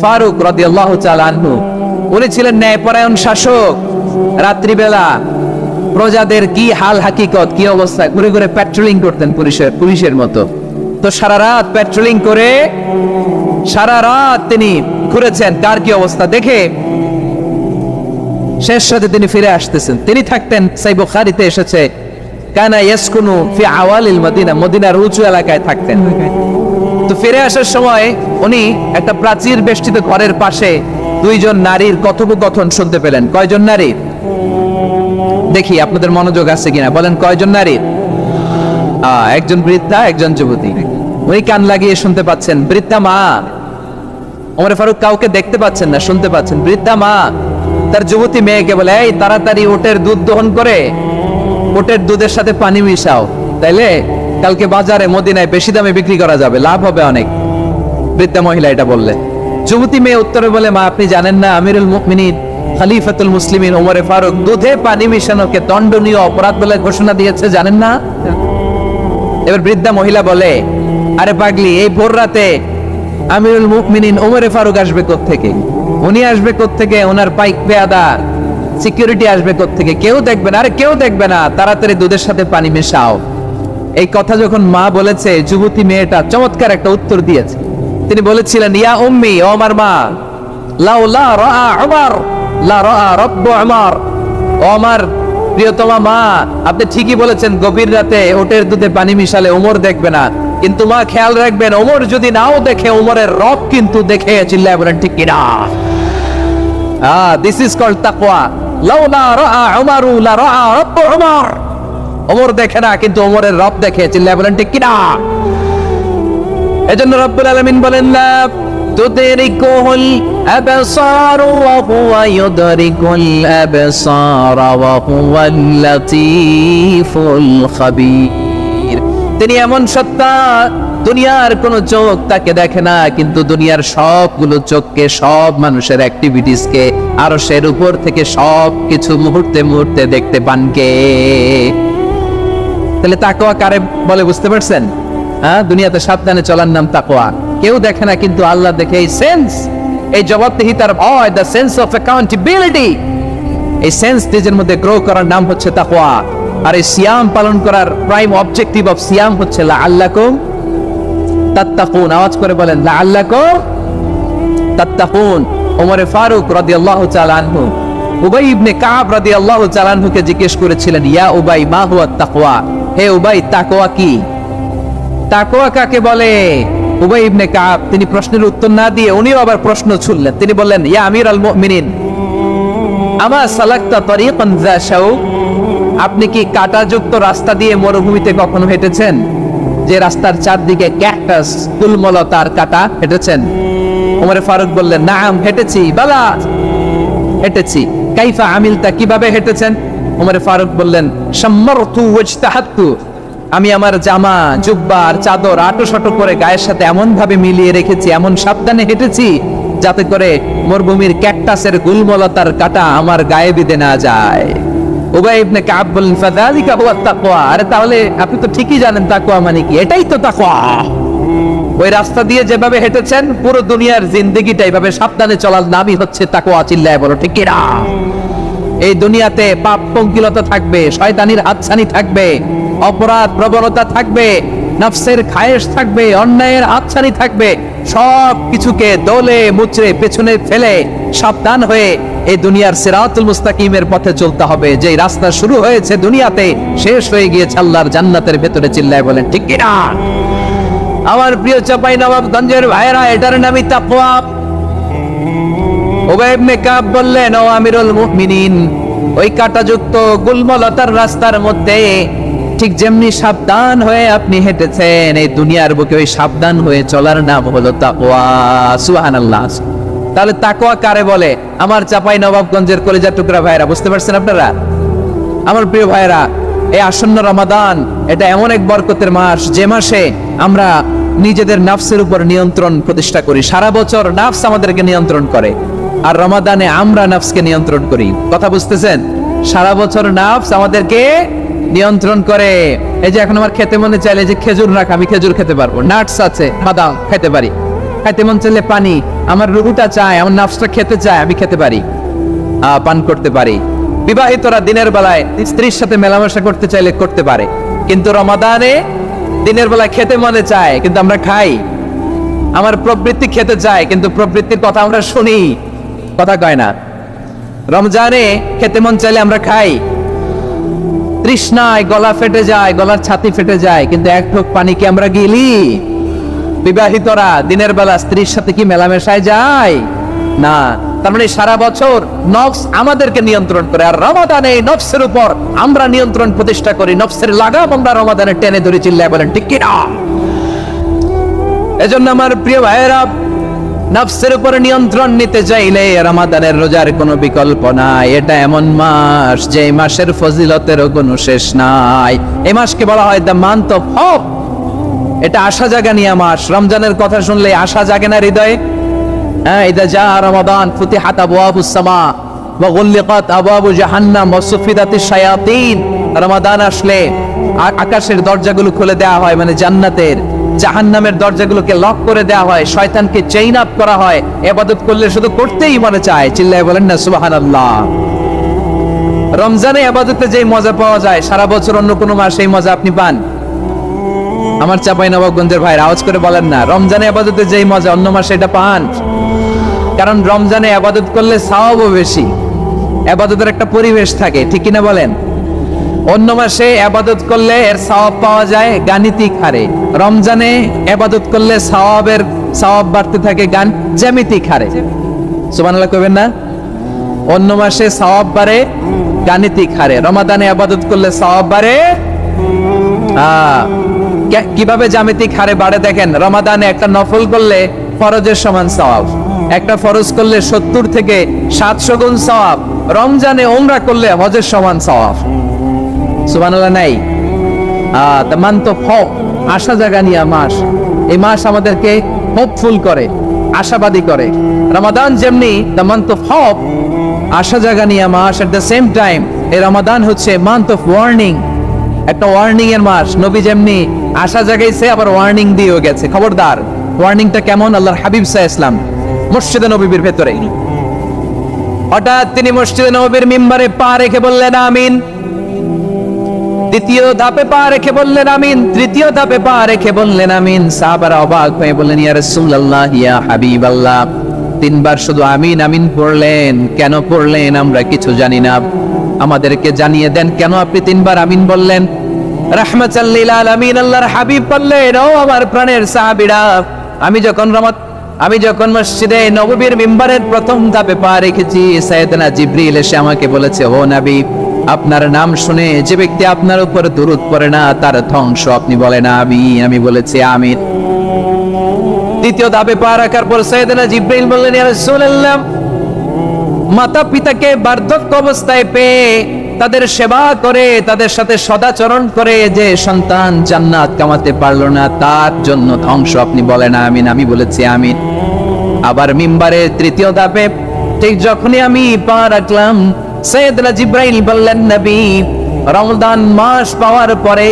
ফারুক রাদিয়াল্লাহু তাআলা আনহু উনি ছিলেন ন্যায়পরায়ণ শাসক। রাত্রিবেলা প্রজাদের কি হাল হাকিকত কি অবস্থা ঘুরে ঘুরে প্যাট্রোলিং করতেন পুলিশের মতো। তো সারা রাত প্যাট্রোলিং করে সারা রাত তিনি ঘুরেছেন কার কি অবস্থা দেখে শেষ রাতে তিনি ফিরে আসতেছেন। তিনি থাকতেন সহিহ বুখারীতে এসেছে কানা ইয়াসকুনু ফি আওয়ালিল মদিনা, মদিনার উঁচু এলাকায় থাকতেন। তো ফিরে আসার সময় উনি একটা প্রাচীর বেষ্টিত ঘরের পাশে দুইজন নারীর কথোপকথন শুনতে পেলেন। কয়জন নারী? দেখি আপনাদের মনোযোগ আছে কিনা, বলেন কয়জন নারী? একজন বৃদ্ধা একজন যুবতী। উনি কান লাগিয়ে শুনতে পাচ্ছেন। বৃদ্ধা মা, ওমর ফারুক কাউকে দেখতে পাচ্ছেন না, শুনতে পাচ্ছেন। বৃদ্ধা মা তার যুবতী মেয়েকে বলে, এই তাড়াতাড়ি ওটের দুধ দহন করে ওটের দুধের সাথে পানি মিশাও, তাইলে কালকে বাজারে মদিনায় বেশি দামে বিক্রি করা যাবে, লাভ হবে অনেক। বৃদ্ধা মহিলা এটা বললেন। যুবতী মেয়ে উত্তরে বলে, মা আপনি জানেন না আমিরুল মুমিনিন খলিফাতুল মুসলিমিন ওমর ফারুক দুধে পানি মিশানোকে দণ্ডনীয় অপরাধ বলে ঘোষণা দিয়েছে, জানেন না? এবার বৃদ্ধা মহিলা বলে, আরে পাগলি, এই ভোর রাতে আমিরুল মুমিনিন ওমর ফারুক আসবে কোত্থেকে? উনি আসবে কোত্থেকে? ওনার পাইক পেয়াদা সিকিউরিটি আসবে কোত্থেকে? কেউ দেখবে না। আরে কেউ দেখবে না, তাড়াতাড়ি দুধের সাথে পানি মেশাও। এই কথা যখন মা বলেছে, যুবতী মেয়েটা চমৎকার একটা উত্তর দিয়েছে। তিনি বলেছিলেন, ইয়া উম্মি, ও আমার মা, লাউলা রাআ উমর লা রাআ রাব্বু উমর। ও আমার প্রিয়তমা মা, আপনি ঠিকই বলেছেন, গভীর রাতে ওটের দুধে পানি মিশালে ওমর দেখবে না, কিন্তু মা খেয়াল রাখবেন, ওমর যদি নাও দেখে, ওমরের রব কিন্তু দেখে। চিল্লায় বলেন ঠিক কিনা? দিস ইজ কল্ড তাকওয়া। লাউলা রাআ উমরু লা রাআ রাব্বু উমর। ওমর দেখে না, কিন্তু ওমরের রব দেখে। চিল্লায় বলেন ঠিক কিনা? এজন্য রব্বুল আলামিন বলেন, লা তুদরিকুল আবসার ওয়া হুয়া ইউদরিকুল আবসার ওয়া হুয়াল লাতীফুল খাবীর। তিনি এমন সত্তা, দুনিয়ার কোন চোখ তাকে দেখে না, কিন্তু দুনিয়ার সবগুলো চোখকে, সব মানুষের অ্যাক্টিভিটিসকে আরশের উপর থেকে সব কিছু মুহূর্তে মুহূর্তে দেখতে পান কে? তাহলে তাকওয়া কারে বলে বুঝতে পারছেন? দুনিয়াতে সাবধানে চলার নাম তাকওয়া। কেউ দেখে না, কিন্তু আল্লাহ দেখে। এই সেন্স, এই জবাবদিহিতার ভয়, দ্য সেন্স অফ অ্যাকাউন্টেবিলিটি, এই সেন্স নিজের মধ্যে গ্রো করার নাম হচ্ছে তাকওয়া। আর এই সিয়াম পালন করার প্রাইম অবজেক্টিভ অফ সিয়াম হচ্ছে লাআল্লাকুম তাত্তাকুন। আওয়াজ করে বলেন লাআল্লাকুম তাত্তাকুন। ওমর ফারুক রাদিয়াল্লাহু তাআলা আনহু উবাই ইবনে কাব রাদিয়াল্লাহু তাআলা আনহুকে জিজ্ঞেস করেছিলেন, ইয়া উবাই মা হুয়া তাকওয়া? হে উবাই, তাকওয়া কি? তাকওয়া কাকে বলে? উবাই ইবনে কাব তিনি প্রশ্নের উত্তর না দিয়ে উনিও আবার প্রশ্ন ছুড়লেন। তিনি বললেন, ইয়া আমিরুল মুমিনিন আমা সালাকতা তরিকান যা শাউক? আপনি কি কাঁটাযুক্ত রাস্তা দিয়ে মরুভূমিতে কখনো হেঁটেছেন? যে রাস্তার চারদিকে ক্যাকটাস, কুলমলতার কাঁটা, হেঁটেছেন? ওমর ফারুক বললেন, নাম হেঁটেছি। বালা, হেঁটেছি। কাইফা আমিলতা, কিভাবে হেঁটেছেন? ওমর ফারুক বললেন, শাম্মারতু ওয়াজতাহাতু, আমি আমার জামা, জুব্বা আর চাদর আঁটো-শাটো করে গায়ের সাথে এমন ভাবে মিলিয়ে রেখেছি, এমন সাবধানে হেঁটেছি যাতে করে মরুভূমির ক্যাকটাসের গুলমলতার কাঁটা আমার গায়ে বিঁধে না যায়। উবাই ইবনে কাব বললেন, ফাযালিকা হুয়া তাকওয়া। আরে তাহলে আপনি তো ঠিকই জানেন তাকওয়া মানে কি। এটাই তো তাকওয়া। ওই রাস্তা দিয়ে যেভাবে হেঁটেছেন, পুরো দুনিয়ার জিন্দেগিটা এইভাবে সাবধানে চলার নামই হচ্ছে তাকওয়া। চিল্লায় বলো ঠিক কিনা? এই দুনিয়াতে পাপ পঙ্কিলতা থাকবে, শয়তানির হাতছানি থাকবে, অপরাধ প্রবণতা থাকবে, নফসের খায়েশ থাকবে, অন্যায়ের হাতছানি থাকবে। সব কিছুকে দলে মুচড়ে পেছনে ফেলে সাবধান হয়ে এই দুনিয়ার সিরাতুল মুস্তাকিমের পথে চলতে হবে। যে রাস্তা শুরু হয়েছে দুনিয়াতে, শেষ হয়ে গিয়েছে আল্লাহর জান্নাতের ভেতরে। চিল্লায় বলেন ঠিক কিনা? আমার প্রিয় চাঁপাইনবাবগঞ্জের ভাইরা, এটার নামই তাকওয়া। উবাই ইবনে কাব বললেন, ও আমিরুল মুমিনিন, ওই কাঁটাযুক্ত গুলমলতার রাস্তার মধ্যে ঠিক যেমনি সাবধান হয়ে আপনি হেঁটেছেন, এই দুনিয়ার বুকে ওই সাবধান হয়ে চলার নাম হলো তাকওয়া। সুবহানাল্লাহ। তাহলে তাকওয়া কারে বলে? আমার চাঁপাইনবাবগঞ্জের কলিজার টুকরা ভাইরা, বুঝতে পারছেন আপনারা? আমার প্রিয় ভাইরা, এই আসন্ন রমাদান, এটা এমন এক বরকতের মাস, যে মাসে আমরা নিজেদের নফসের উপর নিয়ন্ত্রণ প্রতিষ্ঠা করি। সারা বছর নফস আমাদেরকে নিয়ন্ত্রণ করে, আর রমাদানে আমরা নফসকে নিয়ন্ত্রণ করি। কথা বুঝতেছেন? সারা বছর নফস আমাদেরকে নিয়ন্ত্রণ করে। এই যে এখন আমার খেতে মনে চাইলে যে খেজুর রাখ, আমি খেজুর খেতে পারবো, নাটস আছে, বাদাম খেতে পারি, খাইতে মন চাইলে পানি, আমার রুহুটা চায়, আমার নাফসটা খেতে চায়, আমি খেতে পারি, পান করতে পারি। বিবাহিতরা দিনের বেলায় স্ত্রীর সাথে মেলামেশা করতে চাইলে করতে পারে, কিন্তু রমাদানে দিনের বেলায় খেতে মনে চায় কিন্তু আমরা খাই। আমার প্রবৃত্তি খেতে চায় কিন্তু প্রবৃত্তির কথা আমরা শুনি, কথা কয় না। রমজানে খেতে মন চাইলে আমরা খাই, তৃষ্ণায় গলা ফেটে যায়, গলার ছাতি ফেটে যায়, কিন্তু এক ঢোক পানি কি আমরা গিলি? বিবাহিতরা দিনের বেলা স্ত্রীর সাথে কি মেলামেশায় যায় না? তার মানে সারা বছর নফস আমাদেরকে নিয়ন্ত্রণ করে, আর রমাদানে এই নফসের উপর আমরা নিয়ন্ত্রণ প্রতিষ্ঠা করি। নফসের লাগাম আমরা রমাদানে টেনে ধরে চিল্লায় বলেন ঠিক কি না? এজন্য আমার প্রিয় ভাইয়েরা, নফসের উপরে নিয়ন্ত্রণ নিতে চাইলে রমাদানের রোজার কোনো বিকল্প নাই। এটা এমন মাস যে মাসের ফজিলতেরও কোনো শেষ নাই। এই মাসকে বলা হয় দ্য মান্থ অফ হোপ। এটা আশা জাগানিয়া মাস। রমজানের কথা শুনলে আশা জাগে না হৃদয়ে? হ্যাঁ, ইদা জা রমাদান ফুতিহাত আবওয়াবুস সামা ওয়া গুল্লিকাত আবওয়াবু জাহান্নাম ওয়া সুফিদাতিশ শায়াতিন। রমাদান আসলে আকাশের দরজাগুলো খুলে দেওয়া হয়, মানে জান্নাতের। জাহান্নামের দরজাগুলোকে লক করে দেওয়া হয়, শয়তানকে চেইন আপ করা হয়। ইবাদত করলে শুধু করতেই মনে চায়, চিল্লায় বলেন না সুবহানাল্লাহ। রমজানে ইবাদতে যে মজা পাওয়া যায় সারা বছর অন্য কোনো মাসে এই মজা আপনি পান? আমার চাঁপাইনবাবগঞ্জের ভাইরা আওয়াজ করে বলেন না, রমজানে ইবাদতে যেই মজা অন্য মাসে এটা পান? কারণ রমজানে ইবাদত করলে সওয়াবও বেশি, ইবাদতের একটা পরিবেশ থাকে, ঠিক কিনা বলেন? অন্য মাসে ইবাদত করলে এর সওয়াব পাওয়া যায় গাণিতিক হারে, রমজানে ইবাদত করলে সওয়াব বাড়তে থাকে জ্যামিতিক হারে। সুবহানাল্লাহ কইবেন না? অন্য মাসে সওয়াব বাড়ে গাণিতিক হারে, রমাদানে ইবাদত করলে সওয়াব বাড়ে কিভাবে জ্যামিতিক হারে বাড়ে দেখেন। রমাদানে একটা নফল করলে ফরজের সমান সওয়াব, একটা ফরজ করলে 70 থেকে 700 গুণ সওয়াব। রমজানে উমরা করলে হজের সমান সওয়াব। সুবহানাল্লাহ নাই? দ্য মান্থ অফ হোপ, আশা জাগানিয়া মাস। এই মাস আমাদেরকে হোপফুল করে, আশাবাদী করে। রমাদান যেমনি দ্য মান্থ অফ হোপ, আশা জাগানিয়া মাস, এট দ্য সেম টাইম এই রমাদান হচ্ছে মান্থ অফ ওয়ার্নিং, একটা ওয়ার্নিং এর মাস। নবী যেমনি আশা জাগাইছে আবার ওয়ার্নিং দিয়েও গেছে, খবরদার। ওয়ার্নিংটা কেমন? আল্লাহর হাবিব সাল্লাল্লাহু আলাইহি ওয়াসাল্লাম মসজিদে নববীর ভেতরে হঠাৎ তিনি মসজিদে নববীর মিম্বারে পা রেখে বললেন আমিন। দ্বিতীয় ধাপে পা রেখে বললেন আমিন, তৃতীয় ধাপে পা রেখে বললেন আমিন। সাহাবারা অবাক হয়ে বললেন ইয়া রাসূলুল্লাহ, ইয়া হাবিবাল্লাহ, তিনবার শুধু আমিন আমিন পড়লেন, কেন পড়লেন আমরা কিছু জানি না, আমাদেরকে জানিয়ে দেন কেন আপনি তিনবার আমিন বললেন? রাহমাতাল লিল আলামিন আল্লাহর হাবিব বললেন, ও আমার প্রাণের সাহাবীরা, আমি যখন মসজিদে নববীর মিম্বারের প্রথম ধাপে পা রেখেছি, সাইয়েদনা জিবরিল এসে আমাকে বলেছে, ও নবী, আপনার নাম শুনে যে ব্যক্তি আপনার উপর দুরূদ পড়ে না তার ধ্বংস। আপনি বলেন আমিন। আমি বলেছি আমিন। দ্বিতীয় ধাপে পা রাখার পর সাইয়েদনা জিবরিল বললেন, ইয়া রাসূলুল্লাহ, মাতা পিতাকে বার্ধক্য অবস্থায় পেয়ে তাদের সেবা করে, তাদের সাথে সদাচরণ করে যে সন্তান জান্নাত কামাতে পারলো না তার জন্য ধ্বংস। আপনি বলেন আমিন। আমি বলেছি আমিন। আবার মিম্বারের তৃতীয় ধাপে ঠিক যখনই আমি পা রাখলাম, সাইয়েদনা জিবরাইল বললেন, নবী, রমজান মাস পাওয়ার পরে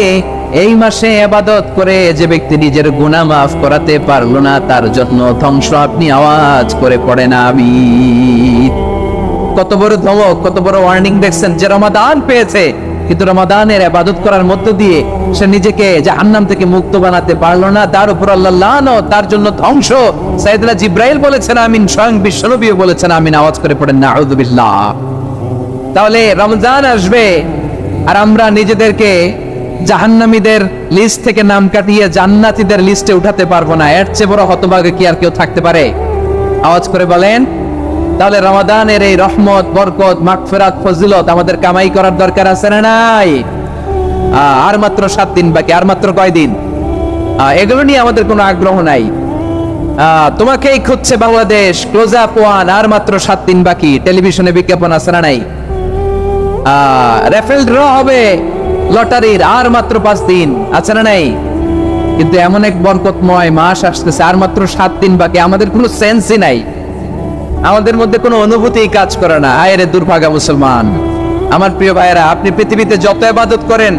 এই মাসে ইবাদত করে যে ব্যক্তি নিজের গুনাহ মাফ করাতে পারলো না তার জন্য ধ্বংস। আপনি আওয়াজ করে পড়েন আমিন। কত বড় ধমক, কত বড় ওয়ার্নিং দেখছেন, যে রমাদান পেয়েছে কিন্তু রমাদানের ইবাদত করার মধ্য দিয়ে সে নিজেকে জাহান্নাম থেকে মুক্ত বানাতে পারলো না, তার উপর আল্লাহ লানত, তার জন্য ধ্বংস। সাইয়েদনা জিবরাইল বলেছেন আমিন, স্বয়ং বিশ্বনবীও বলেছেন আমিন। আওয়াজ করে পড়েন নাউযু বিল্লাহ। তাহলে রমজান আসবে আর আমরা নিজেদেরকে জাহান্নামীদের লিস্ট থেকে নাম কাটিয়ে জান্নাতীদের লিস্টে উঠাতে পারবো না। এর চেয়ে বড় হতভাগা কি আর কেউ থাকতে পারে? আওয়াজ করে বলেন। তাহলে রমাদানের এই রহমত, বরকত, মাগফিরাত, ফজিলত আমাদের কামাই করার দরকার আছে না নাই? আর মাত্র 7 দিন বাকি। আর মাত্র কয়দিন? এগুলো নিয়ে আমাদের কোনো আগ্রহ নাই। তোমাকেই খুঁজছে বাংলাদেশ, ক্লোজ আপ ওয়ান, আর মাত্র 7 দিন বাকি। টেলিভিশনে বিজ্ঞাপন আছে না নাই? রেফেল ড্র হবে লটারির, আর মাত্র 5 দিন আছে না নাই? কিন্তু এমন এক বরকতময় মাস আসতেছে, আর মাত্র 7 দিন বাকি। আমাদের কোনো সেন্সই নাই, আমাদের মধ্যে কোনো অনুভূতি কাজ করে না। আয় রে দুর্ভাগা মুসলমান। আমার প্রিয় ভাইয়েরা, আপনি পৃথিবীতে যত ইবাদত করেন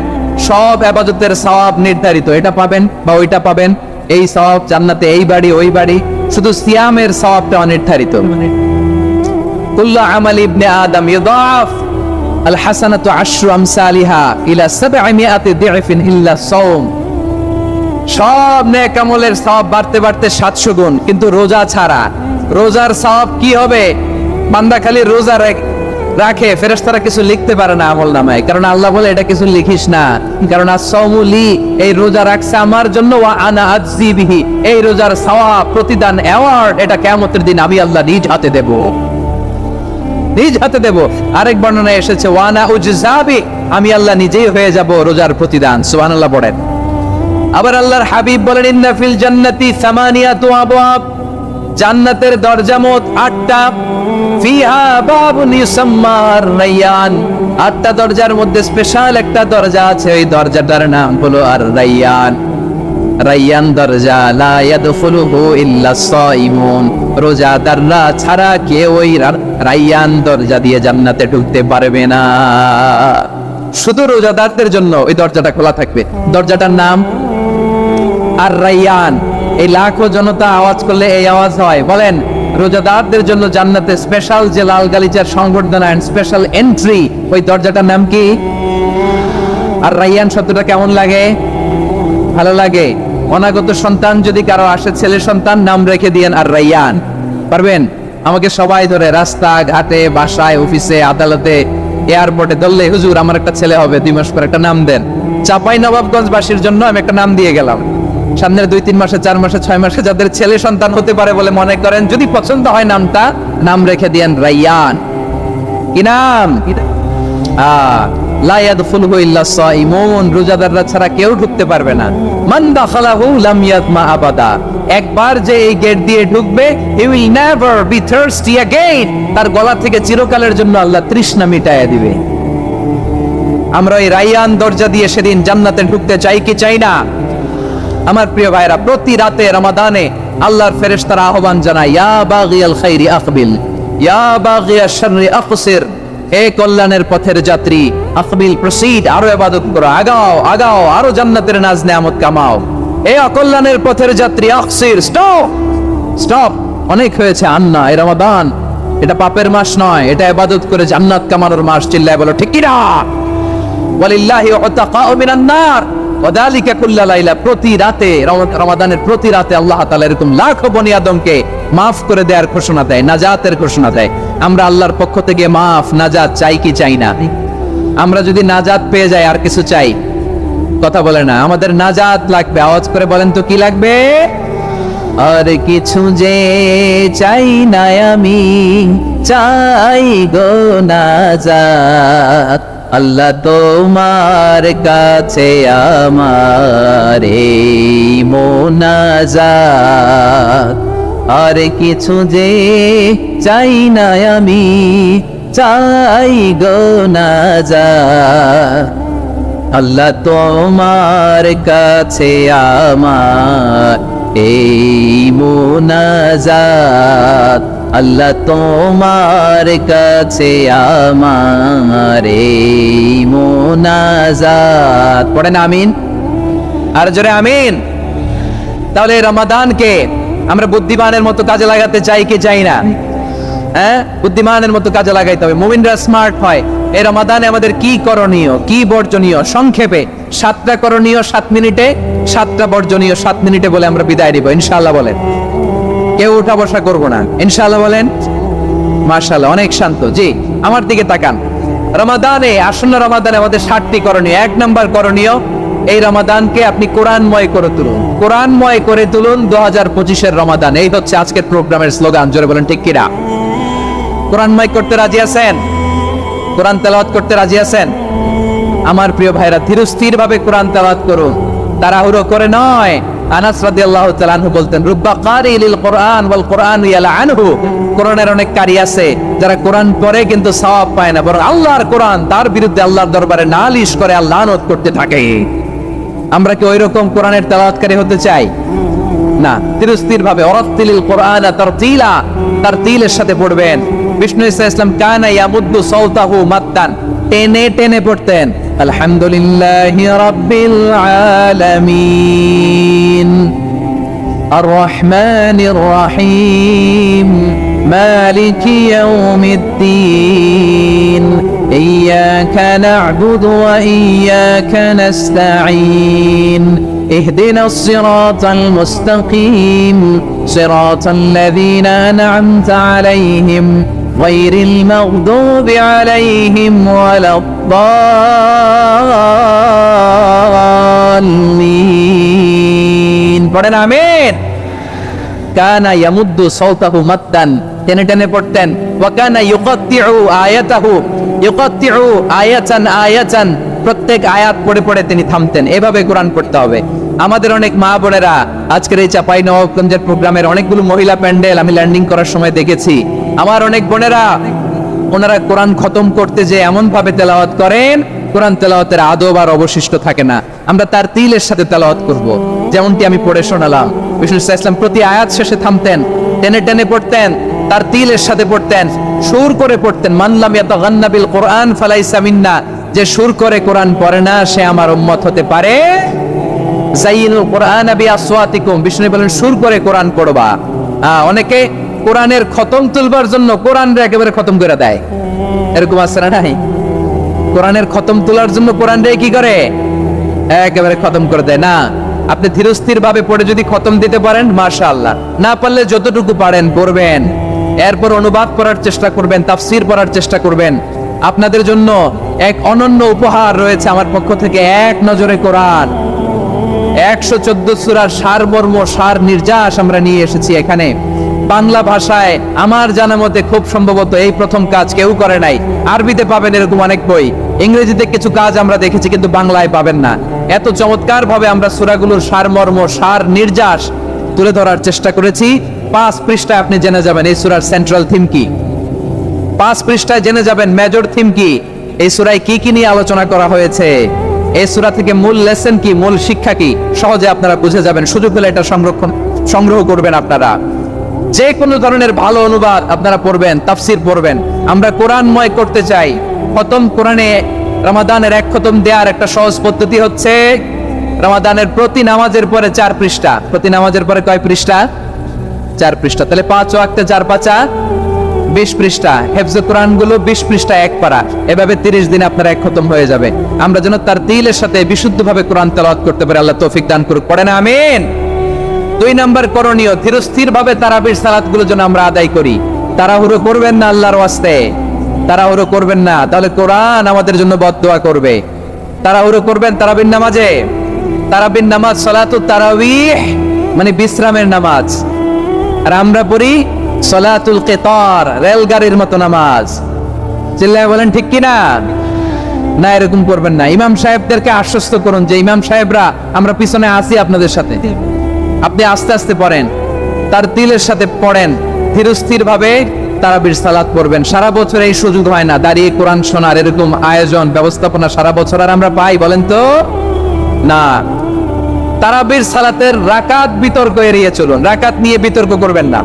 সব ইবাদতের সওয়াব নির্ধারিত, এটা পাবেন বা ওইটা পাবেন, এই সওয়াব জান্নাতে, এই বাড়ি ওই বাড়ি। শুধু সিয়ামের সওয়াবটা অনির্ধারিত। কুল্লু আমাল ইবনে আদম ইউদাফ আল হাসানাতু আশরু আমসালিহা ইলা 700 দি'ফিন ইল্লা সাওম। সব নেক আমলের সওয়াব বাড়তে বাড়তে 700 গুণ, কিন্তু রোজা ছাড়া। রোজার সওয়াব কি হবে? বান্দা খালি রোজা রাখে, ফেরেশতারা কিছু লিখতে পারে না আমল নামায়, কারণ আল্লাহ বলে এটা কিছু লিখিস না, কারণ as-সাওমু লি, এই রোজা রাখছে আমার জন্য, ওয়া আনা আজজি বিহি, এই রোজার সওয়াব, প্রতিদান, অ্যাওয়ার্ড এটা কিয়ামতের দিন আমি আল্লাহ নিজ হাতে দেব, নিজ হাতে দেব। আরেক বর্ণনায় এসেছে ওয়া আনা উজজাবি, আমি আল্লাহ নিজেই হয়ে যাব রোজার প্রতিদান। সুবহানাল্লাহ পড়েন। আবার আল্লাহর হাবিব বলেন ইন্না ফিল জান্নাতি সামানিয়াতু আবওয়াব, জান্নাতের দরজা মোট 8টা, ফিহা বাবুন ইউসাম্মা আর-রায়্যান, 8টা দরজার মধ্যে স্পেশাল একটা দরজা আছে, ওই দরজাটার নাম হলো আর-রায়্যান। রায়্যান দরজা, লা ইয়াদখুলুহু ইল্লা সাইমুন, রোজাদাররা ছাড়া কেউ ওই রায়্যান দরজা দিয়ে জান্নাতে ঢুকতে পারবে না, শুধু রোজাদারদের জন্য ওই দরজাটা খোলা থাকবে। দরজাটার নাম আর-রায়্যান। এই লাখো জনতা আওয়াজ করলে এই আওয়াজ হয়, বলেন রোজাদারদের জন্য জান্নাতে স্পেশাল যে লাল গালিচার সংবর্ধনা এন্ড স্পেশাল এন্ট্রি, ওই দরজাটার নাম কি? আর-রায়্যান শব্দটা কেমন লাগে? ভালো লাগে। অনাগত সন্তান যদি কারো আসে, ছেলে সন্তান, নাম রেখে দিয়েন আর-রায়্যান। পারবেন? আমাকে সবাই ধরে রাস্তা ঘাটে, বাসায়, অফিসে, আদালতে, এয়ারপোর্টে ধরলে, হুজুর আমার একটা ছেলে হবে 2 মাস পর, একটা নাম দেন। চাপাই নবাবগঞ্জবাসীর জন্য আমি একটা নাম দিয়ে গেলাম। সামনের 2-3 মাসে, 4 মাসে, 6 মাসে যাদের ছেলে সন্তান হতে পারে বলে মনে করেন, যদি পছন্দ হয় নামটা, নাম রেখে দিয়েন রায়্যান। কি নাম? লা ইয়াদখুলুহু ইল্লা সাইমুন, রোজাদাররা ছাড়া কেউ ঢুকতে পারবে না। মান দাখালাহু লাম ইয়াতমা আবাদা, একবার যে এই গেট দিয়ে ঢুকবে, he will never be thirsty again, তার গলা থেকে চিরকালের জন্য আল্লাহ তৃষ্ণা মিটায়া দিবে। আমরা এই রায়্যান দরজা দিয়ে সেদিন জান্নাতে ঢুকতে চাই কি চাই না? আমার প্রিয় ভাইরা, প্রতি রাতে রমাদানে আল্লাহর ফেরেশতারা আহ্বান জানায়, ইয়া বাগিয়াল খাইরি আকবিল, ইয়া বাগিয়াশ শাররি আকসির, হে কল্যাণের পথের যাত্রী, আকবিল প্রসিড, আরো ইবাদত করো, আগাও আগাও, আরো জান্নাতের নাজ নেয়ামত কামাও। হে অকল্যাণের পথের যাত্রী, আকসির, স্টপ স্টপ, অনেক হয়েছে। আন্না, এই রমাদান এটা পাপের মাস নয়, এটা ইবাদত করে জান্নাত কামানোর মাস। চিল্লায় বলো ঠিক কি না? ওয়ালিল্লাহি উতাকাউ মিনান নার ওয়াদালিকা কুল্লা লাইলা, প্রতি রাতে, রমাদানের প্রতি রাতে আল্লাহ তাআলা এরকম লাখো বনি আদমকে মাফ করে দেওয়ার ঘোষণা দেয়, নাজাতের ঘোষণা দেয়। আমরা আল্লাহর পক্ষ থেকে মাফ, নাজাত চাই কি চাই না? আমরা যদি নাজাত পেয়ে যাই আর কিছু চাই? কথা বলে না। আমাদের নাজাত লাগবে, আওয়াজ করে বলেন তো কি লাগবে? আর কিছু যে চাই না আমি, চাই গো নাজাত, আল্লাহ তোমার কাছে আমার এই মোনাজাত। আর কিছু যে চাই না আমি, চাই গো নাজাত, আল্লাহ তোমার কাছে আমার এই মোনাজাত, আল্লাহ তোমার কাছে আমার এই মোনাজাত। পড়েন আমিন, আর জোরে আমিন। তাহলে রমাদানকে আমরা বুদ্ধিমানের মতো কাজে লাগাতে চাই কি চাই না? হ্যাঁ, বুদ্ধিমানের মতো কাজে লাগাইতে হবে। মুমিনরা স্মার্ট হয়। এই রমাদানে আমাদের কি করণীয়, কি বর্জনীয়, সংক্ষেপে 7টা করণীয় 7 মিনিটে, 7টা বর্জনীয় 7 মিনিটে বলে আমরা বিদায় নিব ইনশাআল্লাহ। বলেন, কেউ উঠা বসা করবো না ইনশাআল্লাহ। বলেন মাশাআল্লাহ, অনেক শান্ত। জি, আমার দিকে তাকান। রমাদানে, আসন্ন রমাদানে আমাদের 7টি করণীয়। 1 নাম্বার করণীয়, এই রমাদানকে আপনি কোরআনময় করে তুলুন, কোরআনময় করে তুলুন 2025-এর রমাদান। এই হচ্ছে আজকের প্রোগ্রামের স্লোগান। জোরে বলেন ঠিক কিনা? কোরআনময় করতে রাজি আছেন? কোরআন তেলাওয়াত করতে রাজি আছেন? আমার প্রিয় ভাইরা, ধীরস্থির ভাবে কোরআন তেলাওয়াত করুন, তাড়াহুড়ো করে নয়। আনাস রাদিয়াল্লাহু তাআলা আনহু বলতেন, রুব্বা কারিলিল কোরআন ওয়াল কোরআন ইয়ালআনহু, কোরআনের অনেক কারি আছে যারা কোরআন পড়ে কিন্তু সওয়াব পায় না, বরং আল্লাহর কোরআন তার বিরুদ্ধে আল্লাহর দরবারে নালিশ করে আর লানত করতে থাকে। আমরা কি ওইরকম কোরআনের তেলাওয়াতকারী হতে চাই? না। ধীরস্থির ভাবে, ওয়ারাতিলিল কোরআন তারতিলা, তারতিলের সাথে পড়বেন। বিষ্ণু ইসা ইসলাম কানা ইয়ামুদ্দু সাওতাহু মাত্তান, টেনে টেনে পড়তেন। আলহামদুলিল্লাহি রাব্বিল আলামিন, الرحمن الرحيم مالك يوم الدين إياك نعبد وإياك نستعين اهدنا الصراط المستقيم صراط الذين أنعمت عليهم غير المغضوب عليهم ولا الضالين পড়েন আমিন কানা ইয়ামুদ্দু সাওতাহু মাদ্দান টেনে টেনে পড়তেন ওয়া কানা ইউকাত্তিউ আয়াতান প্রত্যেক আয়াত পড়ে পড়ে তিনি থামতেন। এভাবে কোরআন পড়তে হবে। আমাদের অনেক মা বোনেরা আজকের এই চাঁপাইনবাবগঞ্জের প্রোগ্রামের অনেকগুলো মহিলা প্যান্ডেল আমি ল্যান্ডিং করার সময় দেখেছি। আমার অনেক বোনেরা ওনারা কোরআন খতম করতে যে এমন ভাবে তেলাওয়াত করেন, কোরআন তেলাওয়াতের আদব আর অবশিষ্ট থাকে না। আমরা তার তিলের সাথে তেলাওয়াত করব, যেমনটি আমি পড়ে শোনালাম। বিষ্ণু ইসলাম প্রতি আয়াত শেষে থামতেন, টেনে টেনে পড়তেন, তার তিলের সাথে পড়তেন, সুর করে পড়তেন। মান লাম ইয়াতাগান্না বিল কোরআন ফালাইসা মিন্না, যে সুর করে কোরআন পড়ে না সে আমার উম্মত হতে পারে। যাইনুল কোরআন বিআসওয়াতিকুম, বিষ্ণু বলেন সুর করে কোরআন পড়বা। অনেকে কোরআনের খতম তুলবার জন্য কোরআনরে একেবারে খতম করে দেয়, এরকম আছে না নাই? কোরআনের খতম তোলার জন্য কোরআনরে কি করে একেবারে খতম করে দেয় না। আপনি ধীরস্থির ভাবে পড়ে যদি খতম দিতে পারেন মাশাআল্লাহ, না পারলে যতটুকু পারেন পড়বেন, এরপর অনুবাদ করার চেষ্টা করবেন, তাফসীর পড়ার চেষ্টা করবেন। আপনাদের জন্য এক অনন্য উপহার রয়েছে আমার পক্ষ থেকে, এক নজরে কোরআন 114 সূরার সারমর্ম সার নির্যাস আমরা নিয়ে এসেছি এখানে বাংলা ভাষায়। আমার জানা মতে খুব সম্ভবত এই প্রথম কাজ কেউ করে নাই। আরবিতে পাবেন এরকম অনেক বই, ইংরেজিতে কিছু কাজ আমরা দেখেছি, কিন্তু বাংলায় পাবেন না। এত চমৎকার ভাবে আমরা সূরাগুলোর সারমর্ম সার নির্যাস তুলে ধরার চেষ্টা করেছি। 5 পৃষ্ঠায় আপনি জেনে যাবেন এই সূরার সেন্ট্রাল থিম কি, 5 পৃষ্ঠায় জেনে যাবেন মেজর থিম কি, এই সূরায় কি কি নিয়ে আলোচনা করা হয়েছে, এই সূরা থেকে মূল লেসন কি, মূল শিক্ষা কি, সহজে আপনারা বুঝে যাবেন। সুযোগ পেলে এটা সংগ্রহ করবেন। আপনারা যে কোনো ধরনের ভালো অনুবাদ আপনারা পড়বেন, তাফসীর পড়বেন। আমরা কোরআনময় করতে চাই। খতম কোরআনে রমাদানের এক খতম দেওয়ার একটা সহজ পদ্ধতি হচ্ছে রমাদানের প্রতি নামাজের পরে 4 পৃষ্ঠা, প্রতি নামাজের পরে কয় পৃষ্ঠা? 4 পৃষ্ঠা। তাহলে 5 ওয়াক্তে 4 পাঁচা 20 পৃষ্ঠা। হেফজে কোরআন গুলো 20 পৃষ্ঠা এক পারা, এভাবে 30 দিনে আপনার এক খতম হয়ে যাবে। আমরা যেন তার তিলের সাথে বিশুদ্ধভাবে কোরআন তেলাওয়াত করতে পারি, আল্লাহ তৌফিক দান করুক। পড়েন আমিন। 2 নাম্বার করণীয়, ধীরস্থির ভাবে তারাবির সালাত গুলো যেন আমরা আদায় করি। তাড়াহুড়ো করবেন না আল্লাহর ওয়াস্তে, তাড়াহুড়ো করবেন না, তাহলে কোরআন আমাদের জন্য বদদোয়া করবে। তাড়াহুড়ো করবেন তারাবির নামাজে। তারাবির নামাজ সালাতুত তারাবিহ মানে বিশ্রামের নামাজ, আর আমরা পড়ি সালাতুল কিতার, রেলগাড়ির মতো নামাজ। চিল্লায় বলেন ঠিক কিনা? না, এরকম করবেন না। ইমাম সাহেবদেরকে আশ্বস্ত করুন যে ইমাম সাহেবরা আমরা পিছনে আছি আপনাদের সাথে, আপনি আস্তে আস্তে পড়েন, তার তিলের সাথে পড়েন, ধীরস্থির ভাবে তারাবির সালাত পড়বেন। সারা বছর এই সুযোগ হয় না দাঁড়িয়ে কোরআন শোনার, এরকম আয়োজন ব্যবস্থাপনা সারা বছর আর আমরা পাই বলেন তো না। তারাবির সালাতের রাকাত বিতর্ক এড়িয়ে চলুন, রাকাত নিয়ে বিতর্ক করবেন না।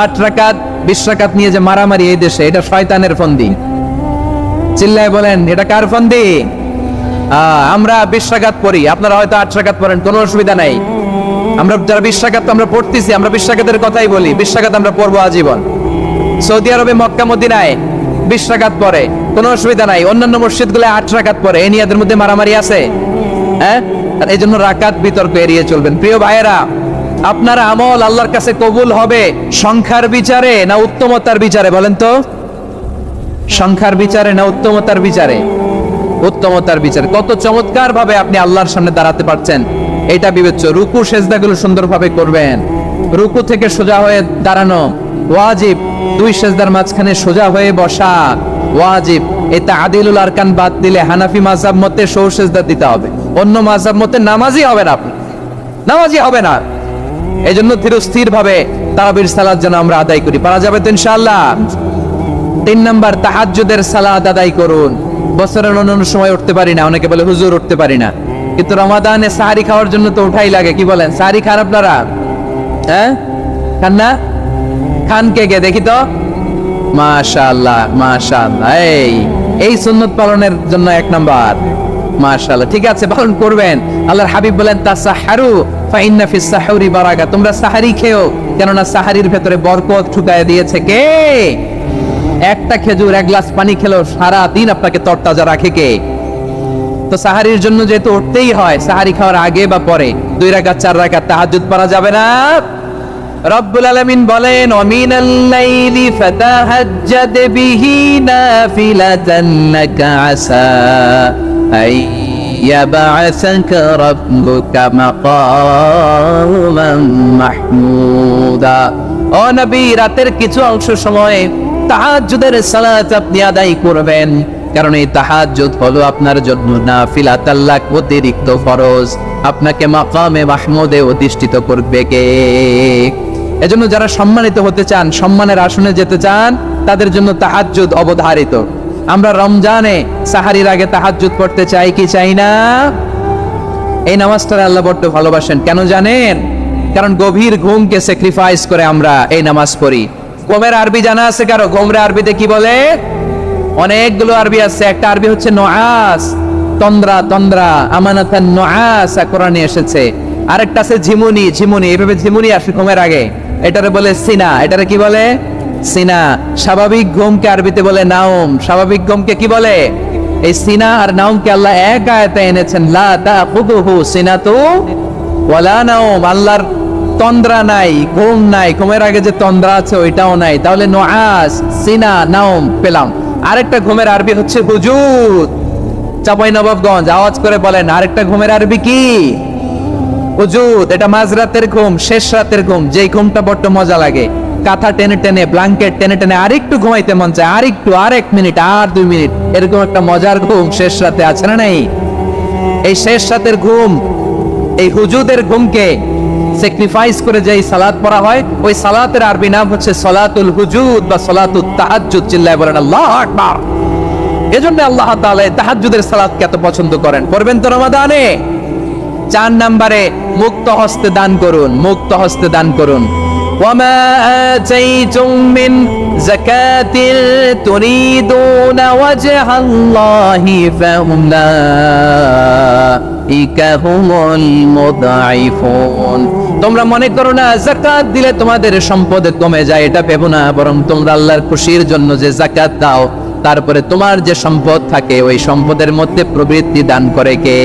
8 রাকাত 20 রাকাত নিয়ে যে মারামারি এই দেশে, এটা শয়তানের ফন্দি। চিল্লায় বলেন এটা কার ফন্দি? আমরা 20 রাকাত পড়ি, আপনারা হয়তো 8 রাকাত পড়েন, কোনো অসুবিধা নাই। আমরা যারা 20 রাকাত আমরা পড়তেছি, আমরা 20 রাকাতের কথাই বলি, 20 রাকাত আমরা পড়বো আজীবন। সৌদি আরবে মক্কা মদিনায় 20 রাকাত পড়ে, কোনো অসুবিধা নাই। অন্যান্য মসজিদ গুলো 8 রাকাত পড়ে, এই নিয়ে এদের মধ্যে মারামারি আছে? হ্যাঁ, আর এই জন্য রাকাত বিতর্ক এড়িয়ে চলবেন। প্রিয় ভাইয়েরা, আপনার আমল আল্লাহর কাছে কবুল হবে সংখ্যার বিচারে না উত্তমতার বিচারে? বলেন তো, সংখ্যার বিচারে না উত্তমতার বিচারে? উত্তমতার বিচারে। কত চমৎকার ভাবে আপনি আল্লাহর সামনে দাঁড়াতে পারছেন এটা বিবেচ্য। রুকু সেজদাগুলো সুন্দরভাবে করবেন, রুকু থেকে সোজা হয়ে দাঁড়ানো ওয়াজিব, 2 সেজদার মাঝখানে সোজা হয়ে বসা ওয়াজিব। এটা আদিলুল আরকান বাদ দিলে হানাফি মাযহাব মতে সৌ সেজদা দিতে হবে, অন্য মাযহাব মতে নামাজই হবে না, আপনি নামাজই হবে না। এজন্য ধীরস্থির ভাবে তারাবির সালাত যেন আমরা আদায় করি। পারা যাবে তো ইনশাআল্লাহ? 3 নাম্বার, তাহাজ্জুদের সালাত আদায় করুন। বছরের অন্যান্য সময় উঠতে পারি না, অনেকে বলে হুজুর উঠতে পারি না, কিন্তু রমাদানে সাহারি খাওয়ার জন্য তো উঠাই লাগে। কি বলেন, সাহারি খান আপনারা? হ্যাঁ, খান না? খান কে কে দেখি তো? মাশাআল্লাহ মাশাআল্লাহ। এই সুন্নত পালনের জন্য 1 নাম্বার মাশাআল্লাহ, ঠিক আছে, পালন করবেন। আল্লাহর হাবিব বলেন তাসাহারু ফাইন্না ফিস সাহুরি বারাকা, তোমরা সাহারি খেও, কেননা সাহারির ভেতরে বরকত ঢুকায় দিয়েছে কে? একটা খেজুর, এক গ্লাস পানি খেলেও সারা দিন আপনাকে তরতাজা রাখে কে? তো সাহারির জন্য যেহেতু উঠতেই হয়, সাহারি খাওয়ার আগে বা পরে 2 রাকাত 4 রাকাত তাহাজ্জুদ পড়া যাবে না? রব্বুল আলামিন বলেন ওয়ামিনাল লাইলি ফাতাহাজ্জাদ বিহি নাফিলাতান লাকা আসা আইয়াবআসাকা রাব্বুকা মাকামান মাহমুদা। ও নবী, রাতের কিছু অংশ সময় তাহাজ্জুদের সালাত আপনি আদায় করবেন, কারণ এই তাহাজ্জুদ হলো আপনার জন্য নাফিলাতাল লাক, অতিরিক্ত ফরজ, আপনাকে মাকামে মাহমুদে অধিষ্ঠিত করবে কে? এজন্য যারা সম্মানিত হতে চান, সম্মানের আসনে যেতে চান, তাদের জন্য তাহাজ্জুদ অবধারিত। আমরা রমজানে সাহারির আগে তাহাজ্জুদ পড়তে চাই কি চাই না? এই নামাজটা আল্লাহ বড্ড ভালোবাসেন, কেন জানেন? কারণ গভীর ঘুমকে স্যাক্রিফাইস করে আমরা এই নামাজ পড়ি। ঘুমের আরবি জানা আছে কারো? ঘুমের আরবিতে কি বলে? অনেকগুলো আরবি আছে। একটা আরবি হচ্ছে নুআস, তন্দ্রা, তন্দ্রা, আমানাতান নুআস কোরআনে এসেছে। আরেকটা আছে ঝিমুনি, ঝিমুনি, এইভাবে ঝিমুনি আসে ঘুমের আগে, এটারে বলে সিনা। এটারে কি বলে? সিনা। স্বাভাবিক ঘুমকে আরবিতে বলে নাওম। স্বাভাবিক ঘুমকে কি বলে? এই সিনা আর নাওমকে আল্লাহ এক আয়াতে এনেছেন, লা তাখুযুহু সিনাতু ওয়ালা নাওম। আল্লাহর তন্দ্রা নাই, ঘুম নাই, ঘুমের আগে যে তন্দ্রা আছে ওইটাও নাই। তাহলে নুআস, সিনা, নাওম পেলাম। আরেকটা ঘুমের আরবি হচ্ছে হুজুদ। চাঁপাইনবাবগঞ্জ আওয়াজ করে বলেন, আরেকটা ঘুমের আরবি কি? হুজুদ। এটা মাঝরাতের ঘুম, শেষ রাতের ঘুম, যেই ঘুমটা বড্ড মজা লাগে। কাঁথা টেনে টেনে, ব্ল্যাঙ্কেট টেনে টেনে আরেকটু ঘুমাইতে মন চায়, আরেকটু, আর 1 মিনিট, আর 2 মিনিট, এরকম একটা মজার ঘুম শেষ রাতে আছে না নাই? এই শেষ রাতের ঘুম, এই হুজুদের ঘুমকে স্যাক্রিফাইস করে যেই সালাত পড়া হয়, ওই সালাতের আরবি নাম হচ্ছে সালাতুল হুজুদ বা সালাতুত তাহাজ্জুদ। চিল্লায় বলেন আল্লাহু আকবার। এজন্য আল্লাহ তাআলা তাহাজ্জুদের সালাতকে এত পছন্দ করেন। পড়বেন তো রমাদানে। 4 নম্বরে মুক্ত হস্তে দান করুন, মুক্ত হস্তে দান করুন। ওয়ামা আতাইতুম মিন যাকাতিন তুরিদুনা ওয়াজহাল্লাহি ফাউলাইকা হুমুল মুদাঈফুন। তোমরা মনে করো না যাকাত দিলে তোমাদের সম্পদ কমে যায়, এটা ভেবো না, বরং তোমরা আল্লাহর খুশির জন্য যে যাকাত দাও, তারপরে তোমার যে সম্পদ থাকে ওই সম্পদের মধ্যে প্রবৃত্তি দান করে কে?